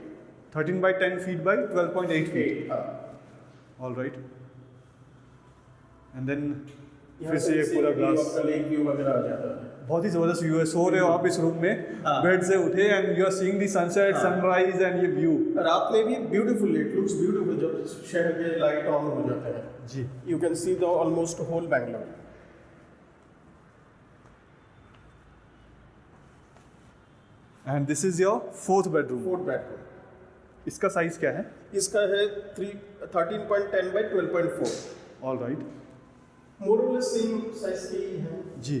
13/10 फीट बाई 12.8 फीट. हाँ. ऑलराइट. एंड देन यहाँ फिर से ये पूरा ग्लास. आपका लेक व्यू वगैरह आ जाता है. बहुत ही जबरदस्त व्यू है. सो रहे हो आप इस रूम में, हाँ. बेड से उठे and you are seeing the sunset, sunrise and ये व्यू. रात में भी ब्यूटीफुल, इट लुक्स ब्यूटीफुल जब शहर के लाइट ऑन हो जाते हैं. जी. You can see the almost whole Bangalore. And this is your 4th bedroom. 4th bedroom. इसका साइज क्या है? इसका है 13.10/12.4. ऑलराइट. मोर और लेस सेम साइज के ही है. जी.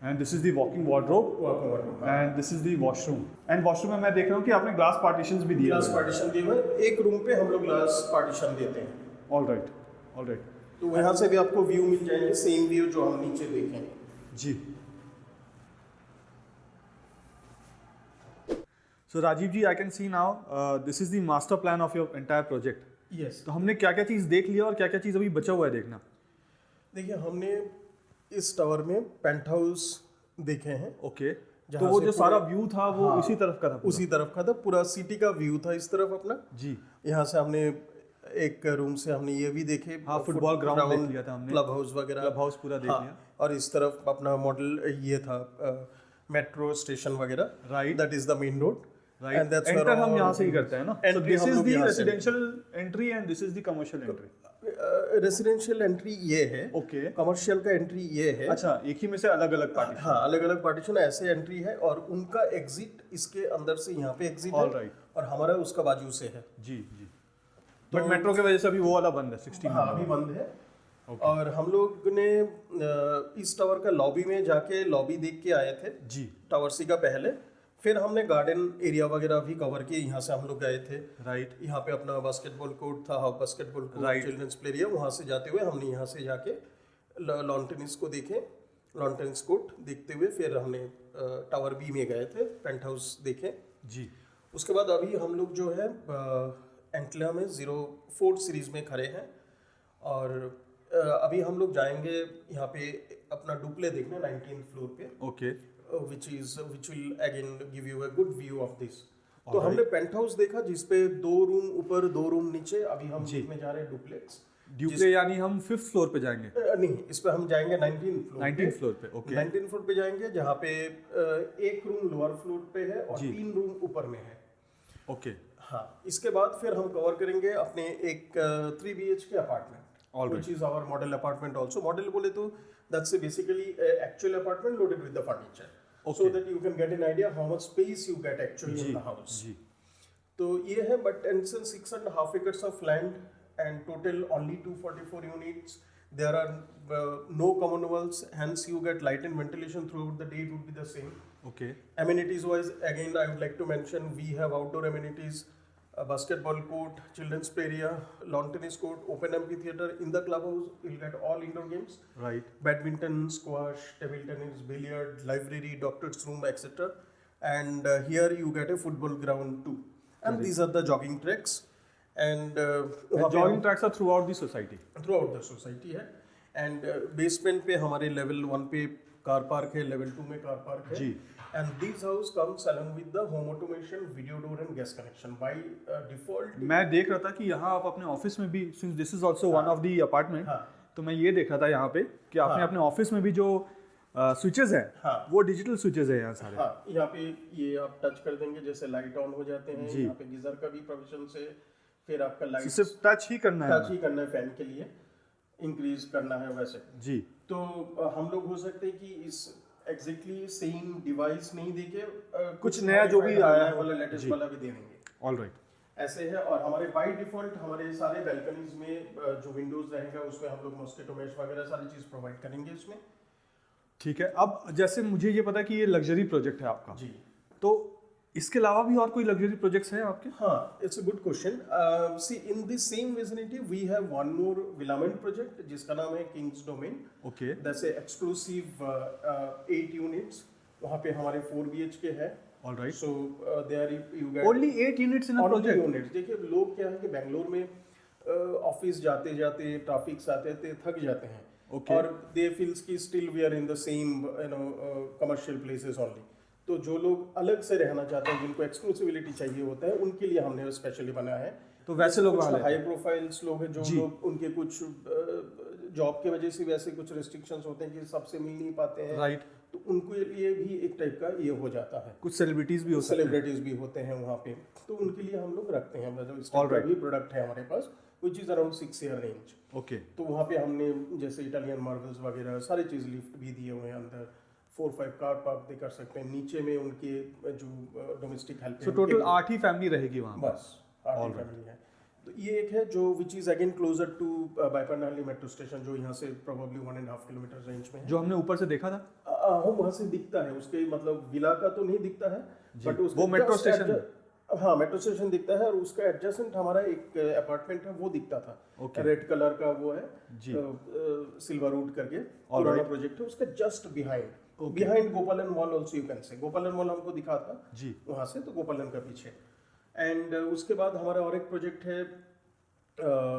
And this is the walking wardrobe and this is the washroom. And washroom में मैं देख रहा हूँ कि आपने ग्लास पार्टीशंस भी दिए. ग्लास पार्टीशन दिए हुए. एक रूम पे हम लोग ग्लास पार्टीशन देते हैं. ऑलराइट. ऑलराइट. तो यहाँ से भी आपको व्यू मिल जाएंगे, सेम व्यू जो हम नीचे देखें. जी. So Rajeev ji, I can see now this is the master plan of your entire project. Yes. तो हमने क्या क्या चीज़ देख लिया और क्या क्या चीज़ अभी बचा हुआ है देखना? देखिए, हमने इस टावर में पेंट हाउस देखे हैं. ओके. जहाँ तो वो से जो पूरा- सारा व्यू था वो हाँ, उसी तरफ का था पूरा? उसी तरफ का था. पूरा सिटी का व्यू था इस तरफ अपना. जी. यहाँ से हमने एक रूम से हमने ये भी देखे. हाँ, फुटबॉल ग्राउंड देख लिया था हमने. क्लब हाउस वगैरह. क्लब हाउस पूरा देख हाँ, लिया. और इस तरफ अपना मॉडल ये था मेट्रो स्टेशन वगैरह. Right. That is the main road. Right. And that's where enter हम all यहाँ से ही करते हैं ना. सो Entry दिस हम इज लोग द यहाँ से- residential entry and this is the commercial entry. Residential entry ये है. ओके. कमर्शियल का एंट्री ये है. अच्छा, एक ही में से अलग अलग पार्टी. हाँ, अलग अलग पार्टीशन ऐसे एंट्री है और उनका एग्जिट इसके अंदर से यहाँ पे एग्जिट है. All right. और हमारा उसका बाजू से है. जी. जी. बट मेट्रो की वजह से अभी वो वाला बंद है. 16 हाँ, अभी बंद है. और हम लोग ने इस टावर का लॉबी में जाके लॉबी देख के आए थे. जी. टावर सी का पहले. फिर हमने गार्डन एरिया वगैरह भी कवर किए. यहाँ से हम लोग गए थे. राइट. यहाँ पे अपना बास्केटबॉल कोर्ट था, half basketball court, Right. Children's play area. वहाँ से जाते हुए हमने यहाँ से जाके लॉन टेनिस को देखे. लॉन टेनिस कोर्ट देखते हुए फिर हमने टावर बी में गए थे, पेंट हाउस देखे. जी. उसके बाद अभी हम लोग जो है एंटला में 04 सीरीज में खड़े हैं. और अभी हम लोग जाएंगे यहाँ पे अपना डुप्ले देखने 19th फ्लोर पे. Okay. which will again give you a good view of this. तो हमने पेंट हाउस देखा जिसपे 2 रूम ऊपर 2 रूम नीचे. अभी हम देखने जा रहे हैं डुप्लेक्स. ड्यूप्ले यानी हम 5th फ्लोर पे जाएंगे? नहीं, इस पे हम जाएंगे 19th फ्लोर. 19th फ्लोर पे. ओके. 19th फ्लोर पे जाएंगे जहाँ पे एक रूम लोअर फ्लोर पे है और जी. 3 रूम ऊपर में है. ओके. हाँ, इसके बाद फिर हम कवर करेंगे अपने एक 3 BHK apartment. All right. Which is our model apartment also. Model बोले तो that's basically a actual apartment loaded with the furniture. Okay. So that you can get an idea how much space you get actually in the house. जी. तो ये है, but and since 6.5 acres of land and total only 244 units, there are no common walls, hence you get light and ventilation throughout the day. It would be the same. Okay. Amenities wise, again I would like to mention we have outdoor amenities, a basketball court, children's play area, lawn tennis court, open amphitheater. In the clubhouse you'll get all indoor games, Right. badminton, squash, table tennis, billiard, library, doctor's room, etc. And here you get a football ground too. And these are the jogging tracks. And jogging tracks are throughout the society. throughout the society है. And basement पे हमारे level 1 पे car park है, level 2 में car park है. जी. And this house comes along with the home automation, video door and gas connection. By default. मैं देख रहा था कि यहाँ आप अपने ऑफिस में भी, since this is also one of the apartment, हाँ. तो मैं ये देख रहा था यहाँ पे कि आपने अपने ऑफिस में भी जो स्विचेस हैं, हाँ। वो डिजिटल स्विचेस है यहाँ सारे। हाँ, यहाँ पे ये आप टच कर देंगे जैसे लाइट ऑन हो जाते हैं। जी। यहाँ पे गीजर का भी प्रोविजन है। फिर आपका लाइट सिर्फ टच ही करना है। टच ही करना है, फैन के लिए इंक्रीज करना है वैसे। जी। तो हम लोग हो सकते हैं कि इस एग्जैक्टली सेम डिवाइस नहीं देके कुछ नया जो भी आया है वाला लेटेस्ट वाला भी दे देंगे। All right. ऐसे है। और हमारे बाय डिफॉल्ट हमारे सारे बैल्कनीज में जो विंडोज रहेगा उसमें हम लोग मॉस्किटो मेश वगैरह सारी चीज प्रोवाइड करेंगे इसमें। ठीक है। अब जैसे मुझे ये पता है कि ये लग्जरी प्रोजेक्ट है आपका, जी। तो इसके अलावा भी और कोई लग्जरी प्रोजेक्ट्स हैं आपके? हाँ, it's a good question. See in this same vicinity we have one more villament project जिसका नाम है Kings Domain. Okay. That's exclusive 8 units. वहाँ पे हमारे 4 BHK है। All right. So there you get only 8 units in a project. Units. देखिए लोग क्या है कि बेंगलोर में ऑफिस जाते जाते ट्रैफिक से आते आते थक जाते हैं। Okay. और दे फील्स की still we are in the same commercial places only. तो जो लोग अलग से रहना चाहते हैं, जिनको एक्सक्लूसिविटी चाहिए होता है, उनके लिए हमने स्पेशली बनाया है। तो वैसे लोग वहाँ हाई प्रोफाइल्स लोग हैं जो लोग उनके कुछ जॉब की वजह से वैसे कुछ रेस्ट्रिक्शंस होते हैं कि सबसे मिल नहीं पाते हैं। राइट। तो उनके लिए भी एक टाइप का ये हो जाता है। कुछ सेलिब्रिटीज भी हो सकते हैं। सेलिब्रिटीज भी होते हैं वहाँ पे, तो उनके लिए हम लोग रखते हैं। मतलब इस टाइप का भी प्रोडक्ट है हमारे पास which is around 6 year range. Okay. तो वहाँ पे हमने जैसे इटालियन मार्बल्स वगैरह सारी चीज़ लिफ्ट भी दिए हुए हैं। अंदर 4-5 कार पार्क भी कर सकते हैं। नीचे में उनके जो डोमेस्टिक हेल्प। सो टोटल 8 ही फैमिली रहेगी वहाँ? बस 8 फैमिली है। तो ये एक है जो which is again closer to Baiyappanahalli metro station, जो यहाँ से प्रोबेबली 1.5 किलोमीटर रेंज में है। जो हमने ऊपर से देखा था, हम वहाँ से दिखता है। उसके मतलब विला का तो नहीं दिखता है, बट वो मेट्रो स्टेशन। हाँ, मेट्रो स्टेशन दिखता है। और उसका एडजेसेंट हमारा एक अपार्टमेंट है, वो दिखता था। रेड कलर का वो है जी, सिल्वरवुड करके पुराना प्रोजेक्ट है। उसका जस्ट बिहाइंड गोपालन mall also you can say. गोपालन मॉल हमको दिखा था जी वहाँ से, तो गोपालन का पीछे। एंड उसके बाद हमारा और एक प्रोजेक्ट है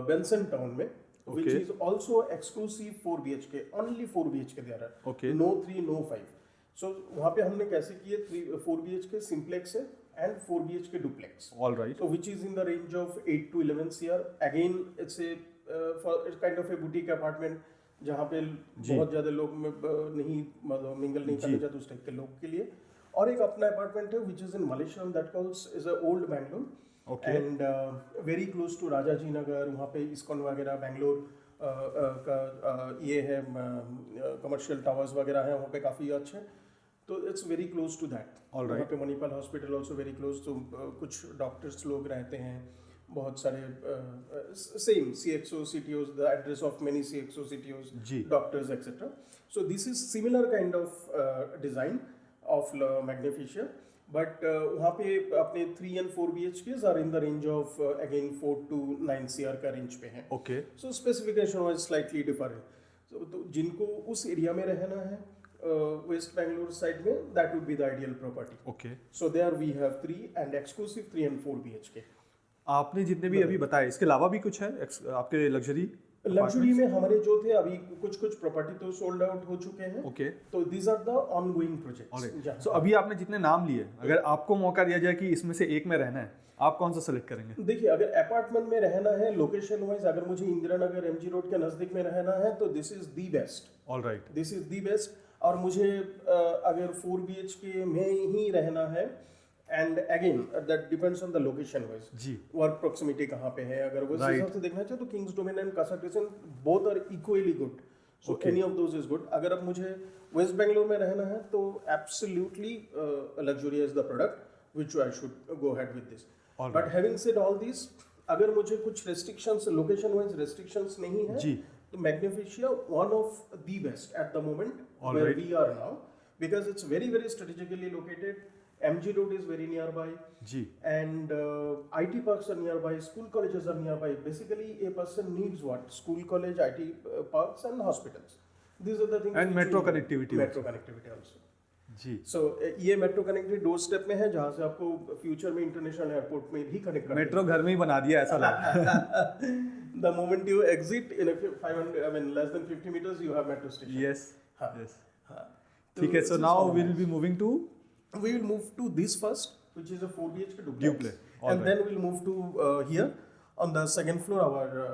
बेंसन टाउन में, which is also exclusive 4 BHK, only 4 BHK there are. Okay. No 3, no 5. So वहाँ पे हमने कैसे किए 4 BHK सिम्प्लेक्स है and 4 BHK duplex. All right. So which is in the range of 8 to 11 CR. Again it's a it's kind of a boutique apartment जहाँ पे बहुत ज़्यादा लोग नहीं मतलब मिंगल नहीं करने जाते उस टाइप के लोग के लिए। और एक अपना अपार्टमेंट है which is in Malleshwaram that calls is a old Bangalore. Okay. And very close to Rajaji नगर, वहाँ पे इस्कॉन वगैरह बेंगलोर का ये है कमर्शियल टावर्स वगैरह है वहाँ पे काफ़ी अच्छे। तो it's very close to that. वहाँ पे Manipal hospital also very close. तो कुछ डॉक्टर्स लोग रहते हैं, बहुत सारे same CXO CTOs, the address of many CXO CTOs, doctors etcetera. So this is similar kind of design of Magnificia. But वहाँ पे अपने 3 and 4 BHKs are in the range of again 4 to 9 CR का range पे हैं। Okay. So specification wise slightly different. तो जिनको उस area में रहना है वेस्ट बेंगलोर साइड में, that would be the ideal property. Okay. So there we have 3 and exclusive 3 and 4 BHK। आपने जितने भी अभी बताए, इसके अलावा भी कुछ है आपके लग्जरी में? हमारे जो थे अभी कुछ प्रॉपर्टी तो सोल्ड आउट हो चुके हैं। ओके। तो these are the ongoing projects. So अभी आपने जितने नाम लिए, अगर आपको मौका दिया जाए कि इसमें से एक में रहना है, आप कौन सा सेलेक्ट करेंगे? देखिए, अगर अपार्टमेंट में रहना है लोकेशन वाइज, अगर मुझे इंदिरा नगर MG रोड के नजदीक में रहना है तो this is the best. All right, this is the best. और मुझे अगर 4 BHK में ही रहना है, and again that depends on the location wise जी, वर्क प्रोक्सिमिटी कहाँ पे है। अगर उस हिसाब से देखना चाहे तो Kings Domain and Casa Crescent both are equally good. So any of those is good. अगर अब मुझे वेस्ट बेंगलोर में रहना है तो absolutely luxury is the product which I should go ahead with this. But having said all this, अगर मुझे कुछ रेस्ट्रिक्शंस, लोकेशन वाइज रेस्ट्रिक्शंस नहीं है जी, तो Magnificia one of the best at the moment where we are now, because it's very very strategically located. MG Road is very nearby, G. and IT parks are nearby, school colleges are nearby. Basically, a person needs what? School, college, IT parks and hospitals. These are the things. And metro connectivity. Metro connectivity also. Ji. So ये metro connectivity door step में है, जहाँ से आपको future में international airport में भी connect करना है। मेट्रो घर में ही बना दिया ऐसा लग रहा है। The moment you exit in a 500, I mean less than 50 meters, you have metro station. Yes. हाँ. Yes. हाँ. ठीक है. So now we'll be moving to. We will move to this first, which is a 4 BHK duplex. And then we'll move to here on the second floor.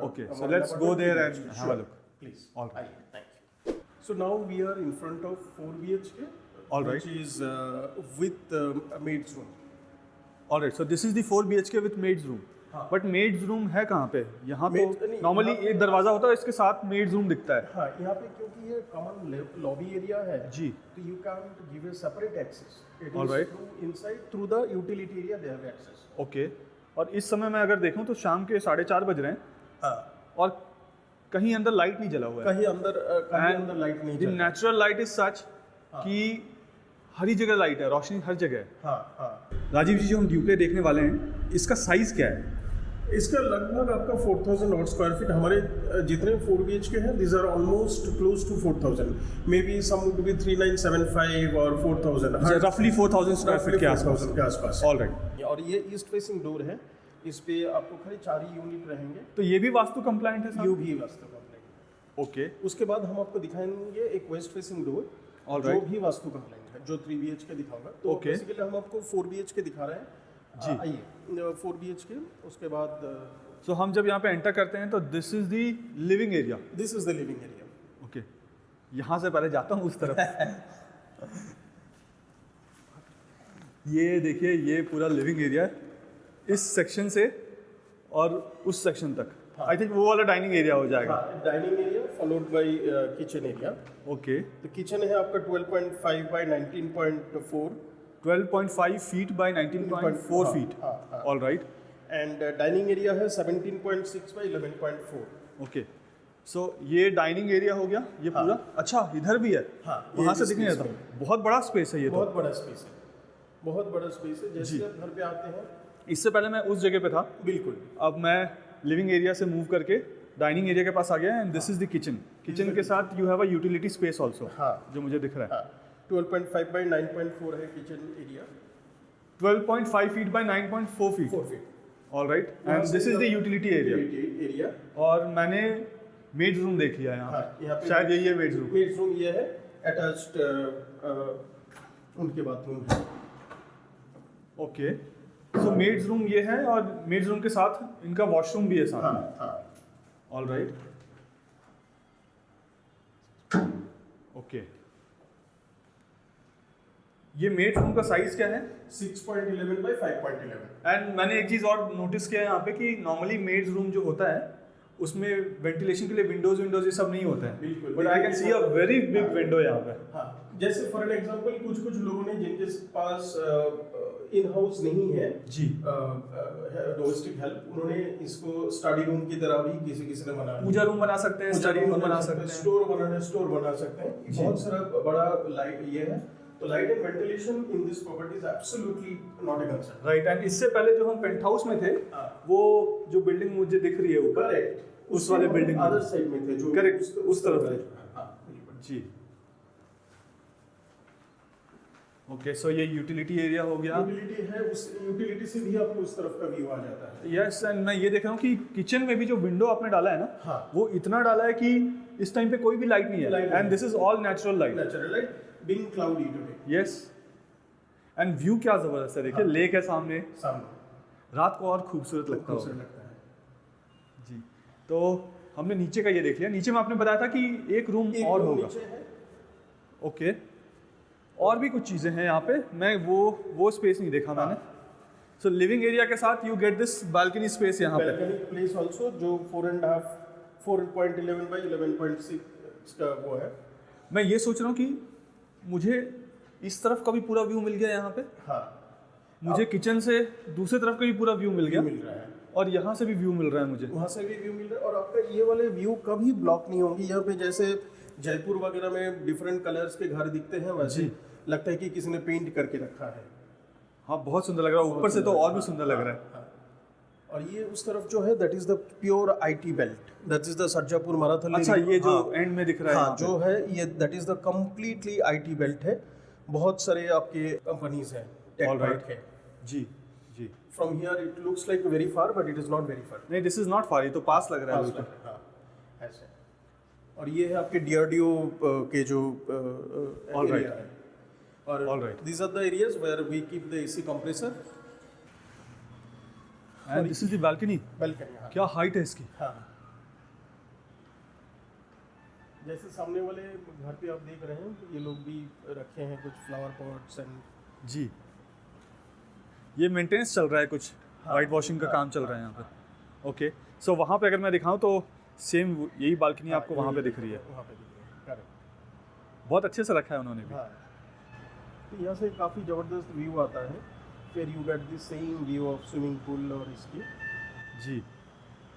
Okay, so let's go there and have a look. Please. All right. Thank you. So now we are in front of 4 BHK, All right. which is with maid's room. All right, so this is the 4 BHK with maid's room. हाँ. But maid's room है कहाँ पे? यहाँ Maids- तो नहीं, normally यहाँ पे- एक दरवाजा होता है, इसके साथ मेड्स रूम दिखता है. हाँ, यहाँ पे क्योंकि ये कॉमन लॉबी एरिया है जी. तो you can give a separate access. It All is right. Through inside through the utility area they have access. Okay. और इस समय मैं अगर देखूँ तो शाम के 4:30 बज रहे हैं हाँ, और कहीं अंदर लाइट नहीं जला हुआ है. कहीं अंदर लाइट नहीं द जल रही. नेचुरल लाइट इज सच कि हर ही जगह लाइट है, रोशनी हर जगह है. हाँ हाँ. राजीव जी, जो हम ड्यूप्ले देखने वाले हैं, इसका साइज क्या है? इसका लगभग आपका 4000 ऑड स्क्वायर फीट. हमारे जितने 4 BHK हैं this are almost close to 4000. Maybe some would be 3975 और 4000. रफली 4000 स्क्वायर फीट के आसपास. 4000 के आसपास. ऑलराइट. और ये ईस्ट फेसिंग डोर है. इस पे आपको खाली 4 ही यूनिट रहेंगे. तो ये भी वास्तु कंप्लाइंट है साहब? यू भी वास्तु कंप्लाइंट. ओके. उसके बाद हम आपको दिखाएंगे एक वेस्ट फेसिंग डोर All जो right. भी वास्तु कंप्लाइंट है, जो 3 BHK दिखाऊंगा. तो Okay. बेसिकली हम आपको 4 BHK दिखा रहे हैं. जी. आइए 4 BHK. उसके बाद सो हम जब यहाँ पे एंटर करते हैं तो this is the living area. This is the living area. Okay. यहाँ से पहले जाता हूँ उस तरफ. ये देखिए, ये पूरा लिविंग एरिया है इस सेक्शन से और उस सेक्शन तक. आई थिंक वो वाला डाइनिंग एरिया हो जाएगा. Dining area followed by kitchen area. Okay. तो किचन है आपका 12.5 बाय 19.4 12.5 फीट बाय 19.4 फीट. हाँ. All right. And dining area है 17.6 बाय 11.4. ओके. सो ये डाइनिंग एरिया हो गया ये पूरा. अच्छा, इधर भी है. हाँ, वहाँ ये से इस दिखने space जाता में। हूँ. बहुत बड़ा स्पेस है ये तो. बहुत बड़ा स्पेस है. बहुत बड़ा स्पेस है. जैसे जी. आप घर पे आते हैं. इससे पहले मैं उस जगह पे था. बिल्कुल. अब मैं लिविंग एरिया से मूव करके डाइनिंग एरिया के पास आ गया. And this is the kitchen. Kitchen के साथ you have a utility space also, हाँ. जो मुझे दिख रहा है. हाँ, 12.5 बाय 9.4 है kitchen area. 12.5 feet by 9.4 feet. 4 feet. All right. And this is the utility area. Area. और मैंने मेड रूम देख लिया यहाँ हाँ, पे. यहाँ पे शायद यही है मेड रूम. मेड्स रूम ये है. अटैच्ड उनके बाथरूम है. ओके. सो मेड्स रूम ये है और मेड्स रूम के साथ इनका वॉशरूम भी है साथ हाँ में. हाँ. All right. ओके. ये मेड रूम का साइज क्या है? 6.11 बाय 5.11. एंड मैंने एक चीज़ और नोटिस किया है यहाँ पे कि नॉर्मली मेड्स रूम जो होता है उसमें वेंटिलेशन के लिए विंडोज ये सब नहीं होते हैं. बिल्कुल. But I can see a very big window यहाँ पे. हाँ, जैसे फॉर एग्जांपल कुछ लोगों ने जिनके पास इन हाउस नहीं है जी. डोमेस्टिक हेल्प, उन्होंने इसको स्टडी रूम की तरह भी किसी ने बना. पूजा रूम बना सकते हैं, स्टडी रूम बना सकते हैं, स्टोर बना सकते हैं. जी. बहुत सारा बड़ा लाइट ये है. तो light and ventilation in this property is absolutely not a concern. Right. And इससे पहले जो हम पेंट हाउस में थे, हाँ. वो जो बिल्डिंग मुझे दिख रही है ऊपर, करेक्ट. उस वाले बिल्डिंग अदर साइड में थे जो. करेक्ट, उस तरफ थे. हाँ, बिल्कुल. जी. ओके. सो ये यूटिलिटी एरिया हो गया. यूटिलिटी है. उस यूटिलिटी से भी आपको उस तरफ का व्यू आ जाता है. यस. एंड मैं ये देख रहा हूँ कि किचन में भी जो विंडो आपने डाला है ना, हाँ. वो इतना डाला है कि इस टाइम पे कोई भी लाइट नहीं Light है. नहीं and this is all natural light. Natural light being cloudy today. Yes. And view क्या जबरदस्त है. देखिए, हाँ. लेक है सामने. सामने रात को और खूबसूरत लगता खूबसूरत है. लगता है. जी. तो हमने नीचे का ये देख लिया. नीचे में आपने बताया था कि एक रूम एक और रूम होगा. नीचे है. ओके. और भी कुछ चीज़ें हैं यहाँ पे. मैं वो स्पेस नहीं देखा मैंने. सो लिविंग एरिया के साथ you get this balcony space यहाँ पे. बैल्कनी प्लेस आल्सो जो 4.11 बाय 11.6 का वो है. मैं ये सोच रहा हूँ कि मुझे इस तरफ का भी पूरा व्यू मिल गया यहाँ पे. हाँ. मुझे किचन से दूसरी तरफ का भी पूरा व्यू मिल गया. मिल रहा है. और यहाँ से भी व्यू मिल रहा है मुझे. वहाँ से भी व्यू मिल रहा है. और आपका ये वाले व्यू कभी ब्लॉक नहीं होंगे. यहाँ पे जैसे जयपुर वगैरह में डिफरेंट कलर्स के घर दिखते हैं, वैसे जी. लगता है कि किसी ने पेंट करके रखा है. हाँ, बहुत सुंदर लग रहा है. ऊपर से तो और भी सुंदर लग रहा है. हाँ. और ये उस तरफ जो है that is the pure IT belt. That is the Sarjapur Marathwadi. अच्छा, ये जो हाँ. एंड में दिख रहा है हाँ, यहाँ पे. जो है ये that is the completely IT belt है. बहुत सारे आपके कंपनीज हैं टेक All right. पार्क है. जी. जी. From here it looks like very far but it is not very far. नहीं, दिस इज नॉट फार. ये तो पास लग रहा है बिल्कुल. हाँ, ऐसे. और ये है आपके डीआरडीओ के जो All right. एरिया है. और All right. these are the areas where we keep the AC compressor. And this is the balcony. balcony. हाँ. क्या हाइट है इसकी. हाँ. जैसे सामने वाले घर पे आप देख रहे हैं, ये लोग भी रखे हैं कुछ फ्लावर पॉट्स एंड जी, ये मेंटेनेंस चल रहा है कुछ, हाँ, वाइट वॉशिंग का हाँ, काम चल रहा है यहाँ पे। ओके, सो वहाँ पे अगर मैं दिखाऊँ तो सेम यही बालकनी हाँ, आपको वहाँ पे यही दिख रही है। वहाँ पे दिख रही है, करेक्ट। बहुत अच्छे से रखा है उन्होंने भी। हाँ, तो यहाँ से काफ़ी ज़बरदस्त व्यू आता है, फिर you get the same view of swimming pool और इसकी जी,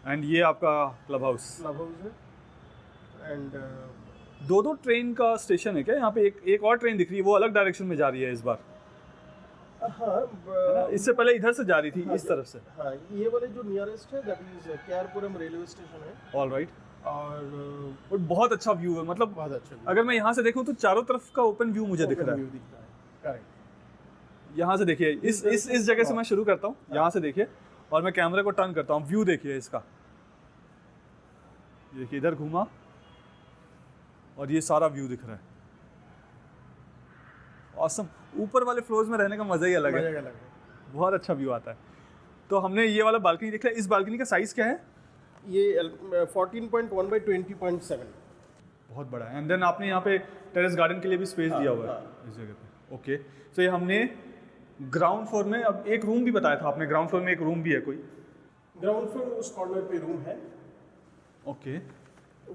एंड ये आपका क्लब हाउस। क्लब हाउस है। एंड दो ट्रेन का स्टेशन है क्या यहाँ पे? एक और ट्रेन दिख रही है, वो अलग डायरेक्शन में जा रही है इस बार, हाँ, है ना? इससे पहले इधर से जा रही थी, इस तरफ से। हाँ, ये वाले जो नियरेस्ट है that is KR Puram railway station है। ऑल राइट, और और बहुत अच्छा व्यू है, मतलब बहुत अच्छा अगर मैं यहाँ से देखूँ तो चारों तरफ का ओपन व्यू मुझे दिख रहा है। व्यू दिखता है, करेक्ट। यहाँ से देखिए, इस जगह से मैं शुरू करता हूँ, यहाँ से देखिए, और मैं कैमरे को टर्न करता हूँ, व्यू देखिए इसका। ये देखिए, इधर घूमा और ये सारा व्यू दिख रहा है। ऑसम। ऊपर वाले फ्लोर्स में रहने का मजा ही अलग है, अलग है। बहुत अच्छा व्यू आता है। तो हमने ये वाला बालकनी देखा, इस बालकनी का साइज क्या है? ये 14.1 बाई 20.7। बहुत बड़ा है। एंड देन आपने यहाँ पे टेरेस गार्डन के लिए भी स्पेस दिया हुआ है इस जगह पे। ओके, तो ये हमने ग्राउंड फ्लोर में, अब एक रूम भी बताया था आपने, ग्राउंड फ्लोर में एक रूम भी है कोई? ग्राउंड फ्लोर उस कॉर्नर पे रूम है, okay,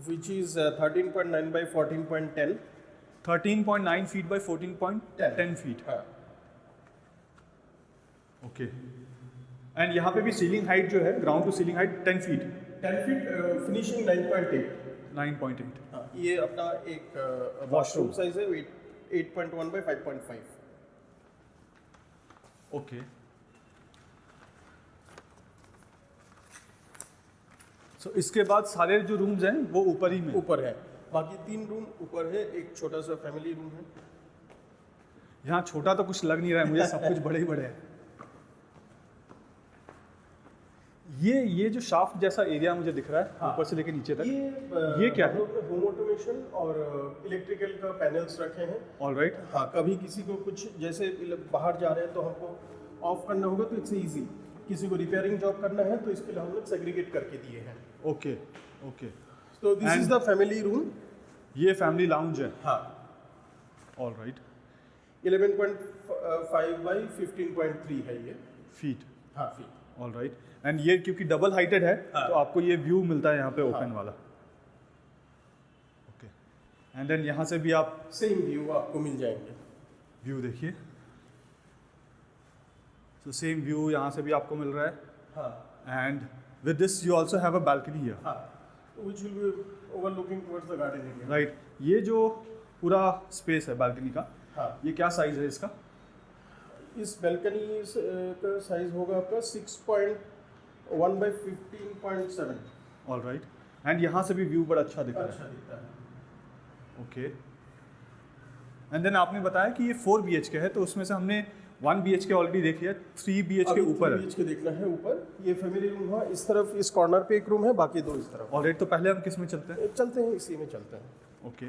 which is 13.9 by 14.10। 13.9 feet by 14.10 feet. हाँ, ओके, एंड यहाँ पे भी सीलिंग हाइट जो है, ground to ceiling height 10 feet. 10 feet, finishing 9.8। 9.8। हाँ, ये अपना एक Washroom वॉशरूम साइज है, 8.1 बाई 5.5। ओके, सो इसके बाद सारे जो रूम्स हैं वो ऊपर ही में? ऊपर है, बाकी 3 रूम ऊपर है, एक छोटा सा फैमिली रूम है। यहाँ छोटा तो कुछ लग नहीं रहा है मुझे, सब कुछ बड़े ही बड़े हैं। ये जो शाफ्ट जैसा एरिया मुझे दिख रहा है, हाँ, ऊपर से लेके नीचे तक, ये क्या है? होम ऑटोमेशन और इलेक्ट्रिकल का पैनल्स रखे हैं। All right. हाँ, कभी किसी को कुछ जैसे बाहर जा रहे हैं तो हमको ऑफ करना होगा तो इट्स इजी, किसी को रिपेयरिंग जॉब करना है तो इसके लिए हम लोग सेग्रीगेट करके दिए हैं। ओके ओके, तो this is the family room. ये फैमिली लाउंज है। हाँ, ऑल राइट। 11.5 बाई 15.3 है ये फीट। हाँ, फीट। ऑल राइट, एंड ये क्योंकि डबल हाइटेड है हाँ, तो आपको ये व्यू मिलता है यहाँ पे ओपन हाँ, वाला। ओके, एंड देन यहाँ से भी आप सेम व्यू आपको मिल जाएंगे। व्यू देखिए, तो सेम व्यू यहाँ से भी आपको मिल रहा है। हाँ, and with this you also have a balcony here. हाँ, which will be overlooking towards the garden area। Right, ये जो पूरा स्पेस है बालकनी का, हाँ, ये क्या साइज है इसका? इस बैल्कनी का साइज होगा आपका 6.1 बाई 15.7। ऑल राइट, एंड यहाँ से भी व्यू बड़ा अच्छा दिख रहा अच्छा दिखता है। है। ओके, एंड देन आपने बताया कि ये 4 BHK है, तो उसमें से हमने 1 BHK ऑलरेडी देख लिया, 3 BHK ऊपर है। 3 BHK देखना है ऊपर। ये फैमिली रूम हुआ, इस तरफ इस कॉर्नर पे एक रूम है, बाकी 2 इस तरफ। ऑलरेडी, तो पहले हम किस में चलते हैं? चलते हैं, इसी में चलते हैं। ओके,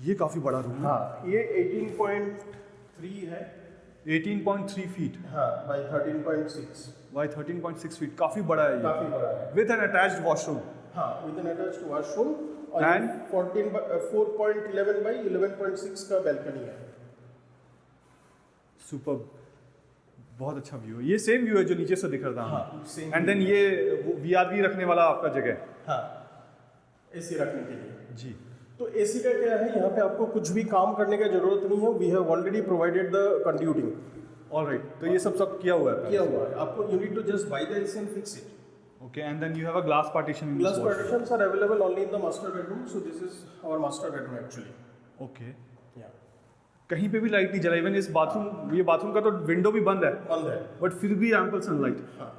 ये काफ़ी बड़ा रूम है। हाँ, ये 18.3 है। 18.3 फीट हाँ, बाई 13.6। बाई 13.6 फीट, काफ़ी बड़ा है ये, काफ़ी बड़ा है। With N attached washroom. हाँ, विद एन अटैच्ड वॉशरूम। और And? 4.11 बाई 11.6 का बैल्कनी है। सुपर, बहुत अच्छा व्यू है। ये सेम व्यू है जो नीचे से दिख रहा था। हाँ, same एंड देन ये VRV रखने वाला आपका जगह है। हाँ, एसी रखने के लिए। जी, तो एसी का क्या है, यहाँ पे आपको कुछ भी काम करने की जरूरत नहीं है। We have already provided the conduiting. All right, तो ये सब किया हुआ है। किया हुआ है, आपको you need to just buy the AC and fix it. Okay, and then you have a glass partition in Glass partitions are available only in the master bedroom, so this is our master bedroom actually. Okay, Yeah. कहीं पे भी light नहीं जला, even इस bathroom, ये bathroom का तो window भी बंद है, On there. बट फिर भी एम्पल सनलाइट। हाँ.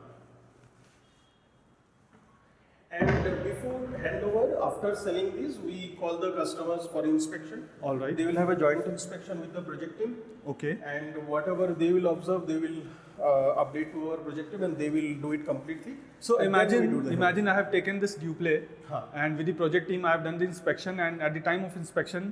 And before handover, after selling this, we call the customers for inspection. All right, They will have a joint inspection with the project team, okay, and whatever they will observe, they will update to our project team, and they will do it completely. so And then we do the imagine I have taken this Duplay हाँ. and with the project team I have done the inspection, and at the time of inspection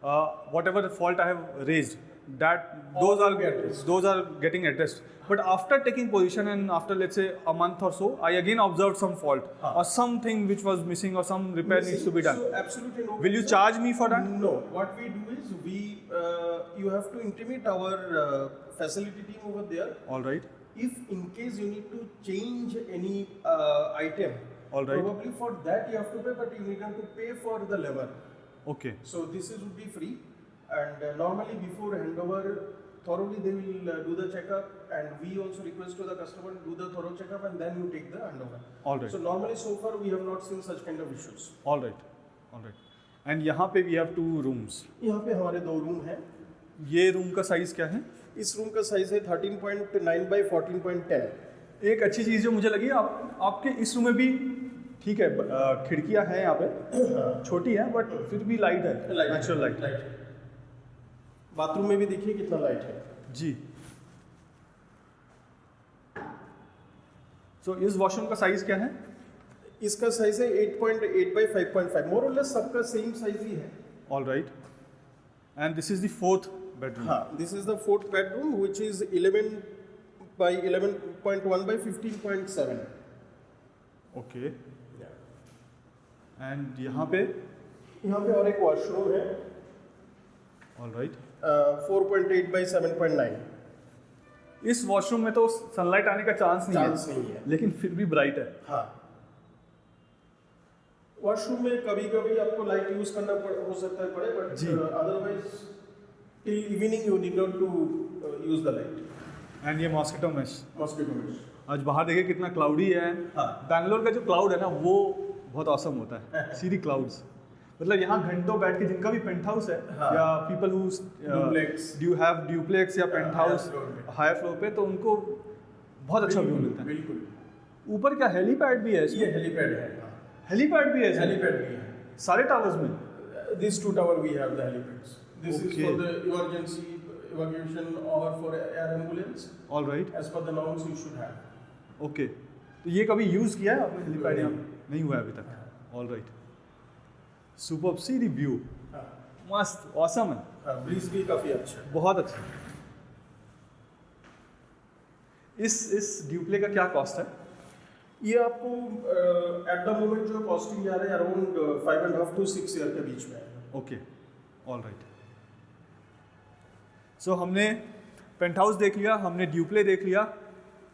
whatever fault I have raised, that All will be addressed. those are getting addressed. But after taking position and after let's say a month or so, I again observed some fault or something which was missing or some repair needs to be done. So absolutely no. Will you charge me for that? No. What we do is you have to intimate our facility team over there. All right. If in case you need to change any item, All right. probably for that you have to pay, but you need to pay for the lever. Okay. So this is would be free, and normally before handover, thoroughly they will do the checkup, and we also request to the customer to do the thorough checkup, and then you take the handover. All right. So normally so far we have not seen such kind of issues. All right. All right. And यहाँ पे we have 2 rooms. यहाँ पे हमारे 2 room हैं. ये room का size क्या है? इस रूम का साइज है 13.9 by 14.10. एक अच्छी चीज़ जो मुझे लगी, आपके इस रूम में भी ठीक है, खिड़कियाँ हैं यहाँ पे, छोटी है बट फिर भी लाइट है, नेचुरल लाइट. बाथरूम में भी देखिए कितना लाइट है. जी. So इस वॉशरूम का साइज क्या है? इसका साइज है 8.8 by 5.5. मोर और लेस सबका सेम साइज ही है. All right. And this is the 4th bedroom. हाँ, this is the 4th bedroom which is 11 by 11.1 by 15.7. Okay. And यहाँ पे? यहाँ पे और एक वॉशरूम है. All right. 4.8 by 7.9. इस वॉशरूम में तो सनलाइट आने का चांस नहीं है, लेकिन फिर भी ब्राइट है. हाँ. वॉशरूम में कभी-कभी आपको लाइट यूज करना हो सकता है पड़े, but otherwise till evening you need not to use the light. And ये मॉस्किटो मेश. आज बाहर देखिए कितना क्लाउडी है. बैंगलोर का जो क्लाउड है ना वो बहुत ऑसम होता है. सीधी क्लाउड्स, मतलब यहाँ घंटों बैठ के, जिनका भी पेंट हाउस है या people who do have duplex या पेंट हाउस हाई फ्लोर पे, तो उनको बहुत अच्छा व्यू मिलता है. बिल्कुल. ऊपर क्या हेलीपैड भी है? ये हेलीपैड है. हेलीपैड भी है? हेलीपैड भी है सारे टावर्स में. These 2 tower we have the helipads. This is for the emergency evacuation or for air ambulance. All right. As per the norms you should have. Okay. तो ये कभी यूज़ किया है आपने हेलीपैड? यहाँ नहीं हुआ है अभी तक. All right. Superb. See the view. मस्त, ऑसम है. ब्रीज भी काफ़ी अच्छा है. बहुत अच्छा. इस ड्यूप्ले का क्या कॉस्ट है? ये आपको एट द मोमेंट जो कॉस्टिंग जा रहा है अराउंड 5.5 to 6 ईयर के बीच में है. ओके. All right. सो हमने पेंट हाउस देख लिया, हमने ड्यूप्ले देख लिया,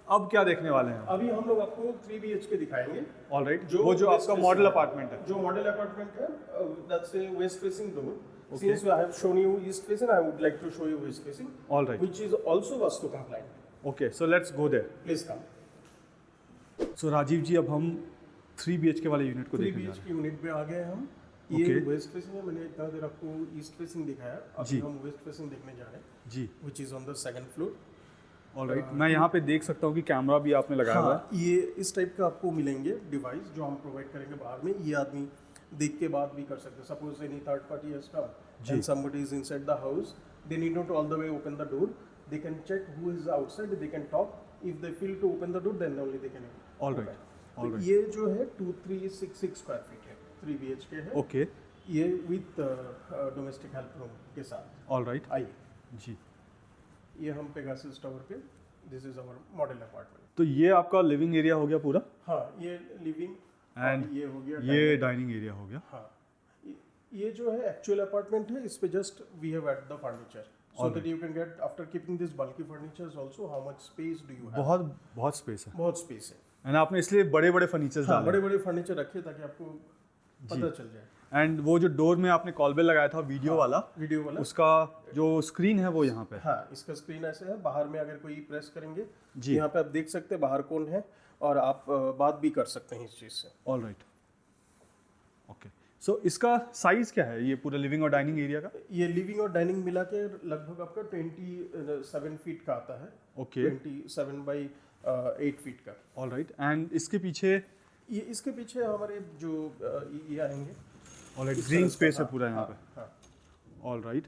अब क्या देखने वाले हैं? अभी हम लोग आपको 3 BHK दिखाएंगे. All right. वो जो आपका मॉडल अपार्टमेंट है. जो मॉडल अपार्टमेंट है, that's a waste facing door. Since I have shown you east facing, I would like to show you west facing. All right. Which is also Vastu compliant. Okay, so let's go there. Please come. So Rajeev ji, अब हम 3 BHK वाले unit को 3 देखने जा रहे BHK unit पे आ गए हम. Okay. ये वेस्ट फेसिंग है. मैंने इतना देर आपको ईस्ट फेसिंग दिखाया. अभी हम वेस्ट फेसिंग देखने जा रहे हैं. जी. Which is on the 2nd floor. All right. मैं यहाँ पे देख सकता हूँ कि कैमरा भी आपने लगाया हुआ है. ये इस टाइप का आपको मिलेंगे डिवाइस जो हम प्रोवाइड करेंगे बाहर में. ये आदमी देख के बात भी कर सकते हैं. Suppose any third party has come and somebody is inside the house, they need not all the way open the door. They can check who is outside, they can talk. If they feel to open the door, then only they can open. All right. All right. ये जो है 2366 square feet है. 3 BHK है. Okay. ये with domestic help room के साथ. All right. आइए जी. ये हम पेगासस टावर पे. This is our model apartment. तो ये आपका लिविंग एरिया हो गया पूरा. हाँ, ये लिविंग एंड ये हो गया. ये डाइनिंग एरिया हो गया. हाँ, ये जो है एक्चुअल अपार्टमेंट है. इस पे just we have add the furniture so that you can get after keeping this bulky furnitures also how much space do you have. बहुत स्पेस है. बहुत स्पेस है. एंड आपने इसलिए बड़े फर्नीचर्स डाले. बड़े फर्नीचर रखे ताकि आपको पता चल जाए. एंड वो जो डोर में आपने कॉल बेल लगाया था वीडियो वाला, उसका जो स्क्रीन है वो यहाँ पे. हाँ, इसका स्क्रीन ऐसे है. बाहर में अगर कोई प्रेस करेंगे जी, यहाँ पे आप देख सकते हैं बाहर कौन है और आप बात भी कर सकते हैं इस चीज़ से. All right. ओके. सो इसका साइज क्या है ये पूरा लिविंग और डाइनिंग एरिया का? ये लिविंग और डाइनिंग मिला के लगभग आपका 27 फीट का आता है. ओके. 27 बाई 8 फीट का. All right. एंड इसके पीछे ये इसके पीछे हमारे जो ये आएंगे. All right. ग्रीन स्पेस है पूरा यहाँ पे. All right.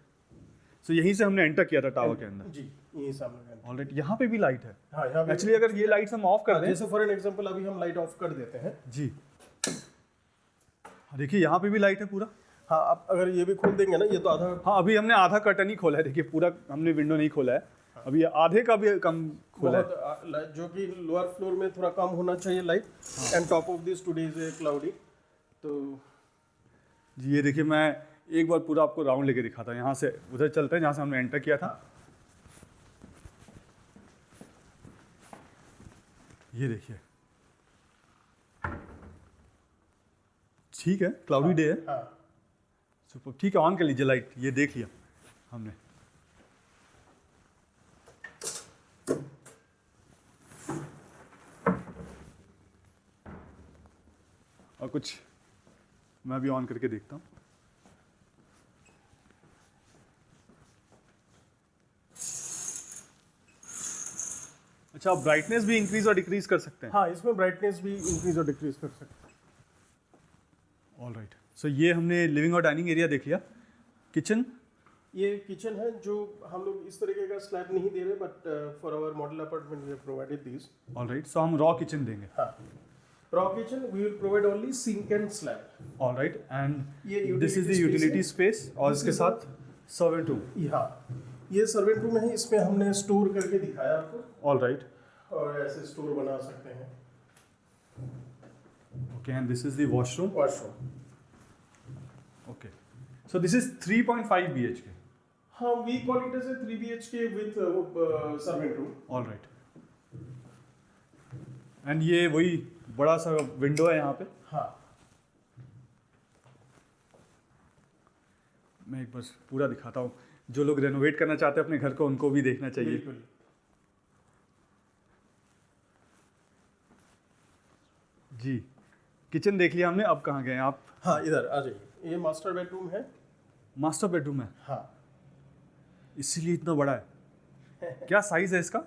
सो यहीं से हमने एंटर किया था टावर के अंदर. जी, यहीं सामने. All right. यहाँ पे भी लाइट है. हाँ, यहाँ एक्चुअली अगर ये लाइट्स हम ऑफ कर दें, जैसे फॉर एन एग्जांपल अभी हम लाइट ऑफ कर देते हैं. जी. देखिए यहाँ पे भी लाइट है पूरा. हाँ, आप अगर ये भी खोल देंगे ना, ये तो आधा। हाँ, अभी हमने आधा कर्टन ही खोला है, देखिए पूरा हमने विंडो नहीं खोला है, अभी आधे का भी कम खोला है। बहुत जो कि लोअर फ्लोर में थोड़ा कम होना चाहिए light, and top of this today is cloudy. तो जी ये देखिए, मैं एक बार पूरा आपको राउंड लेके दिखाता हूँ। यहाँ से उधर चलते हैं जहाँ से हमने एंटर किया था। ये देखिए, ठीक है, क्लाउडी डे है। हाँ, सुपर, ठीक है, ऑन कर लीजिए लाइट। ये देख लिया हमने। और कुछ मैं भी ऑन करके देखता हूँ। अच्छा, आप ब्राइटनेस भी इंक्रीज और डिक्रीज कर सकते हैं। हाँ, इसमें ब्राइटनेस भी इंक्रीज और डिक्रीज कर सकते हैं। ऑल राइट, सो ये हमने लिविंग और डाइनिंग एरिया देख लिया। किचन, ये किचन है, जो हम लोग इस तरीके का स्लैब नहीं दे रहे, but for our model apartment we have provided this. All right, so हम रॉ किचन देंगे। हाँ, raw kitchen we will provide only sink and slab. All right, ये and this is the utility space utility है। Space, और इसके साथ servant room. हाँ, ये सर्वेंट रूम है, इसमें हमने स्टोर करके दिखाया आपको। ऑल राइट, और ऐसे स्टोर बना सकते हैं। Okay, and this is the washroom. Washroom, okay, so this is 3.5 BHK। हाँ, we call it as a 3 BHK with servant room. All right, and ये वही बड़ा सा विंडो है यहाँ पे। हाँ, मैं एक बार पूरा दिखाता हूँ। जो लोग रेनोवेट करना चाहते हैं अपने घर को, उनको भी देखना चाहिए। बिल्कुल। जी, किचन देख लिया हमने, अब कहाँ गए आप? हाँ, इधर आ जाइए। ये मास्टर बेडरूम है। मास्टर बेडरूम है, हाँ, इसीलिए इतना बड़ा है। क्या साइज है इसका?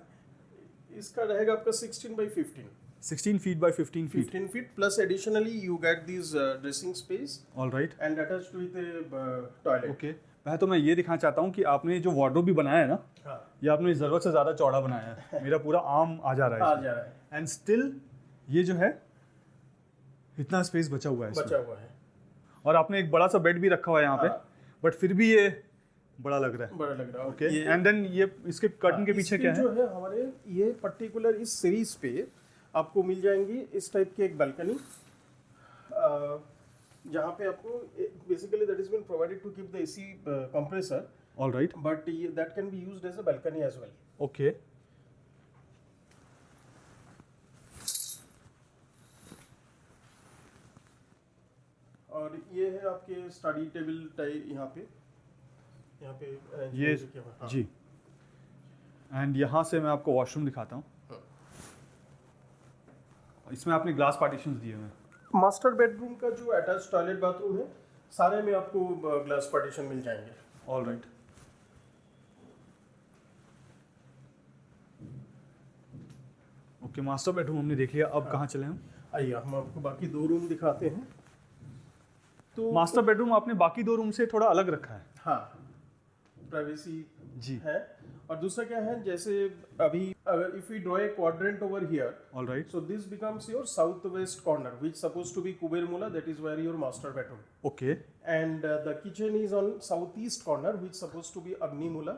इसका रहेगा आपका 16 by 15। 16 feet by 15 feet. 15 feet plus additionally you get this dressing space all right, and attached with a toilet। Okay. पहले तो मैं ये दिखाना चाहता हूँ कि आपने जो वार्डरोब भी बनाया है ना, हाँ, ये आपने ज़रूरत से ज़्यादा चौड़ा बनाया है। मेरा पूरा आर्म आ जा रहा आ है जा रहा है, एंड स्टिल ये जो है इतना स्पेस बचा हुआ है इसमें। बचा हुआ है। और आपने एक बड़ा सा बेड भी रखा हुआ है यहाँ पे, हाँ। बट फिर भी ये बड़ा लग रहा है। बड़ा लग रहा है। ओके, ये एंड देन ये इसके कर्टन के पीछे इसकी क्या है? जो है हमारे ये पर्टिकुलर इस सीरीज पे आपको मिल जाएंगी इस टाइप की एक बालकनी, जहाँ पे आपको basically that is been provided to keep the AC compressor, all right, but that can be used as a balcony as well. Okay. और ये है आपके स्टडी टेबल टाइप, यहाँ पे ये किया हुआ है। हाँ। जी, एंड यहाँ से मैं आपको वॉशरूम दिखाता हूँ। इसमें आपने ग्लास पार्टीशंस दिए हुए हैं। मास्टर बेडरूम का जो अटैच टॉयलेट बाथरूम है, सारे में आपको ग्लास पार्टीशन मिल जाएंगे। All right, okay, master bedroom हमने देख लिया। अब कहाँ चले हम? आइए हम आपको बाकी दो रूम दिखाते हैं। तो मास्टर बेडरूम आपने बाकी दो रूम से थोड़ा अलग रखा है। हाँ, प्राइवेसी जी, है। और दूसरा क्या है, जैसे अभी अगर if we draw a quadrant over here, all right, so this becomes your southwest corner, which supposed to be Kuber Mula, that is where your master bedroom. Okay, And the kitchen is on southeast corner, which supposed to be Agni Mula.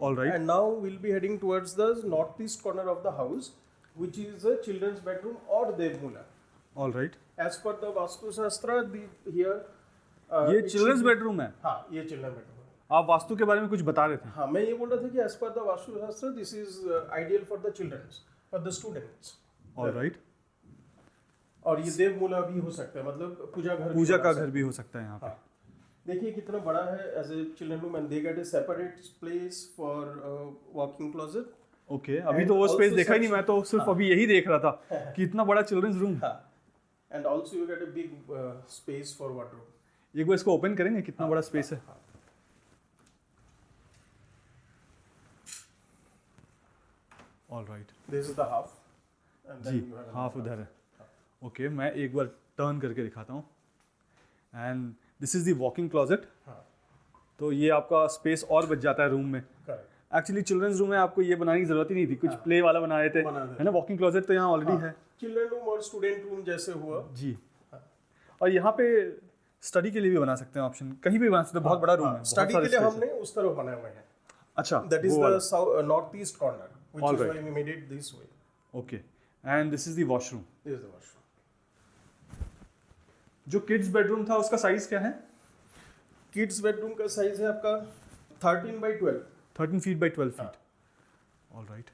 ऑल right, And now we'll be heading towards the northeast corner of the house, which is a children's bedroom or Dev Mula. ऑल राइट। As per the Vastu Shastra, here ये it children's should be- bedroom है। हाँ, ये children bedroom है। आप वास्तु के बारे में कुछ बता रहे थे। हाँ, मैं ये बोल रहा था कि as per the Vastu Shastra, this is ideal for the childrens, for the students. All right, और ये देव मूला भी हो सकता है, मतलब पूजा घर भी पूजा बना का सकते घर भी हो सकता है यहाँ पे। हाँ। देखिए कितना बड़ा है as a children room, and they get a separate place for walking closet. Okay, अभी And तो वो स्पेस also देखा ही नहीं, मैं तो सिर्फ अभी यही देख रहा था कि इतना बड़ा चिल्ड्रंस रूम। हाँ, and also you get a big space for wardrobe. एक बार इसको ओपन करेंगे, कितना बड़ा स्पेस है। All right, this is the half, and जी, हाफ उधर है। ओके, मैं एक बार टर्न करके दिखाता हूँ। And this is the walking closet. हाँ, तो ये आपका स्पेस और बच जाता है रूम में। करेक्ट। एक्चुअली चिल्ड्रंस रूम में आपको ये बनाने की जरूरत ही नहीं थी, कुछ प्ले वाला बना रहे थे, बना देते। है ना। वॉकिंग क्लोजेट तो यहाँ ऑलरेडी है। चिल्ड्रन रूम और स्टूडेंट रूम जैसे हुआ। जी, और यहाँ पे स्टडी के लिए भी बना सकते हैं ऑप्शन, कहीं भी बना सकते हैं, बहुत बड़ा रूम है, बहुत स्टडी सारे के लिए space हमने उस तरह बनाए हुए हैं. है। अच्छा, That is वो the वाला। north east corner, which All is right. why we made it this way. Okay, and this is the washroom. This is the washroom. जो किड्स बेडरूम था उसका साइज क्या है? Kids bedroom का size है आपका 13 by 12. 13 feet by 12 feet. All right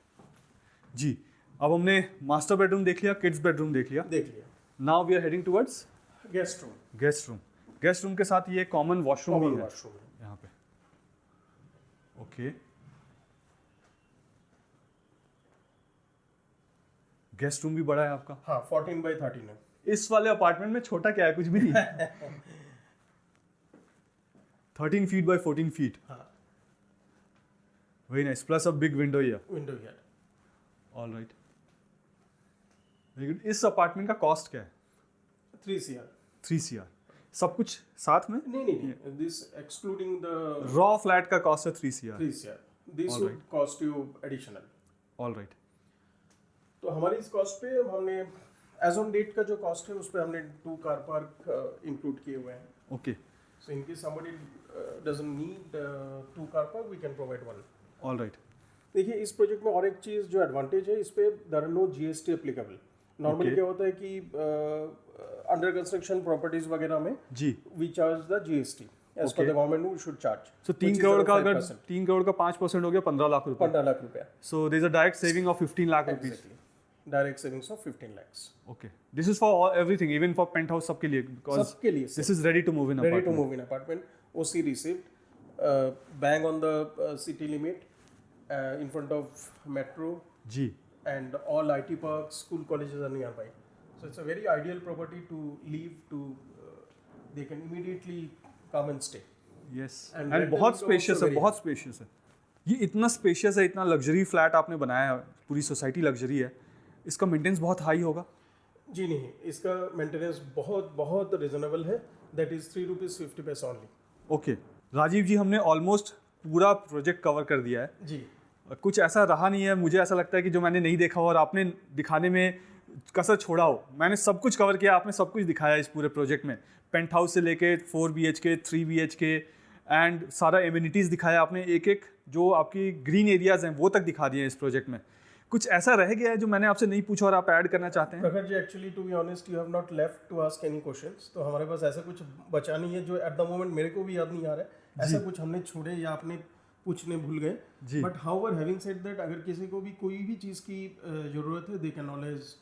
जी, अब हमने मास्टर बेडरूम देख लिया, किड्स बेडरूम देख लिया। देख लिया. Now we are heading towards guest room. Guest room. Guest room के साथ ये कॉमन वॉशरूम भी है वॉशरूम. यहाँ पे। ओके, गेस्ट रूम भी बड़ा है आपका। हाँ 14 by 13 है. इस वाले अपार्टमेंट में छोटा क्या है, कुछ भी नहीं। 13 फीट बाई 14 फीट। हाँ. Very nice, plus a big window here. Window here. All right, very good. इस अपार्टमेंट का कॉस्ट क्या है? 3 CR. 3 CR, सब कुछ साथ में? नहीं. This excluding the raw flat का कॉस्ट है 3 CR। 3 CR. This All would right. cost you additional. All right, तो हमारी इस कॉस्ट पे हमने एज ऑन डेट का जो कॉस्ट है उस पे हमने 2 कार पार्क इंक्लूड किए हुए हैं. Okay, So in case somebody doesn't need 2 car park, we can provide 1. All right. देखिए इस प्रोजेक्ट में और एक चीज़ जो एडवांटेज है इस पे there are no GST applicable. Normally Okay. क्या होता है कि अंडर कंस्ट्रक्शन प्रॉपर्टीज वगैरह में जी, we charge the GST as per Okay. The government we should charge. So 3 crore का अगर 3 करोड़ का 5% हो गया 15 लाख रुपए। 15 लाख रुपया. So there is a direct saving of 15 lakh rupees. Exactly. Direct savings of 15 lakhs. Okay, this is for everything, even for penthouse सबके लिए, because सबके लिए this is ready to move in ready to apartment. move in apartment. OC received, bang on the city limit, in front of metro, जी, and all IT parks, school colleges are nearby. So it's a very ideal property to leave to. They can immediately come and stay. Yes, And and rental बहुत income spacious also है, very बहुत spacious है। ये इतना spacious है, इतना luxury flat आपने बनाया है, पूरी सोसाइटी लग्जरी है, इसका मेंटेनेंस बहुत हाई होगा। जी नहीं, इसका मेंटेनेंस बहुत बहुत रिजनेबल है. That is 3 rupees 50 paise only. Okay, Rajeev ji, हमने ऑलमोस्ट पूरा प्रोजेक्ट कवर कर दिया है। जी. कुछ ऐसा रहा नहीं है, मुझे ऐसा लगता है कि जो मैंने नहीं देखा हो और आपने दिखाने में कसर छोड़ा हो। मैंने सब कुछ कवर किया, आपने सब कुछ दिखाया इस पूरे प्रोजेक्ट में, पेंट हाउस से लेके 4 BHK 3 BHK एंड सारा एमिनिटीज़ दिखाया आपने, एक एक जो आपकी ग्रीन एरियाज़ हैं वो तक दिखा दिए इस प्रोजेक्ट में। कुछ ऐसा रह गया है जो मैंने आपसे नहीं पूछा और आप ऐड करना चाहते हैं? Prakhar ji, actually to be honest you have not left to ask any questions. तो हमारे पास ऐसा कुछ बचा नहीं है जो एट द मोमेंट मेरे को भी याद नहीं आ रहा है. ऐसा कुछ हमने छोड़े या आपने पूछने भूल गए. जी। But however having said that, अगर किसी को भी कोई भी चीज़ की ज़रूरत है, they can always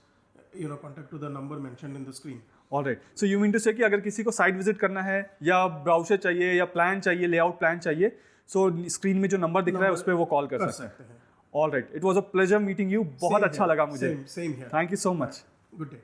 contact to the number mentioned in the screen. All right, so you mean to say कि अगर किसी को साइट विजिट करना है या ब्राउचर चाहिए या प्लान चाहिए, लेआउट प्लान चाहिए, सो स्क्रीन में जो नंबर दिख रहा है उस पर वो कॉल कर सकते हैं। All right, it was a pleasure meeting you, बहुत अच्छा लगा मुझे। Same here. Thank you so much. Good day.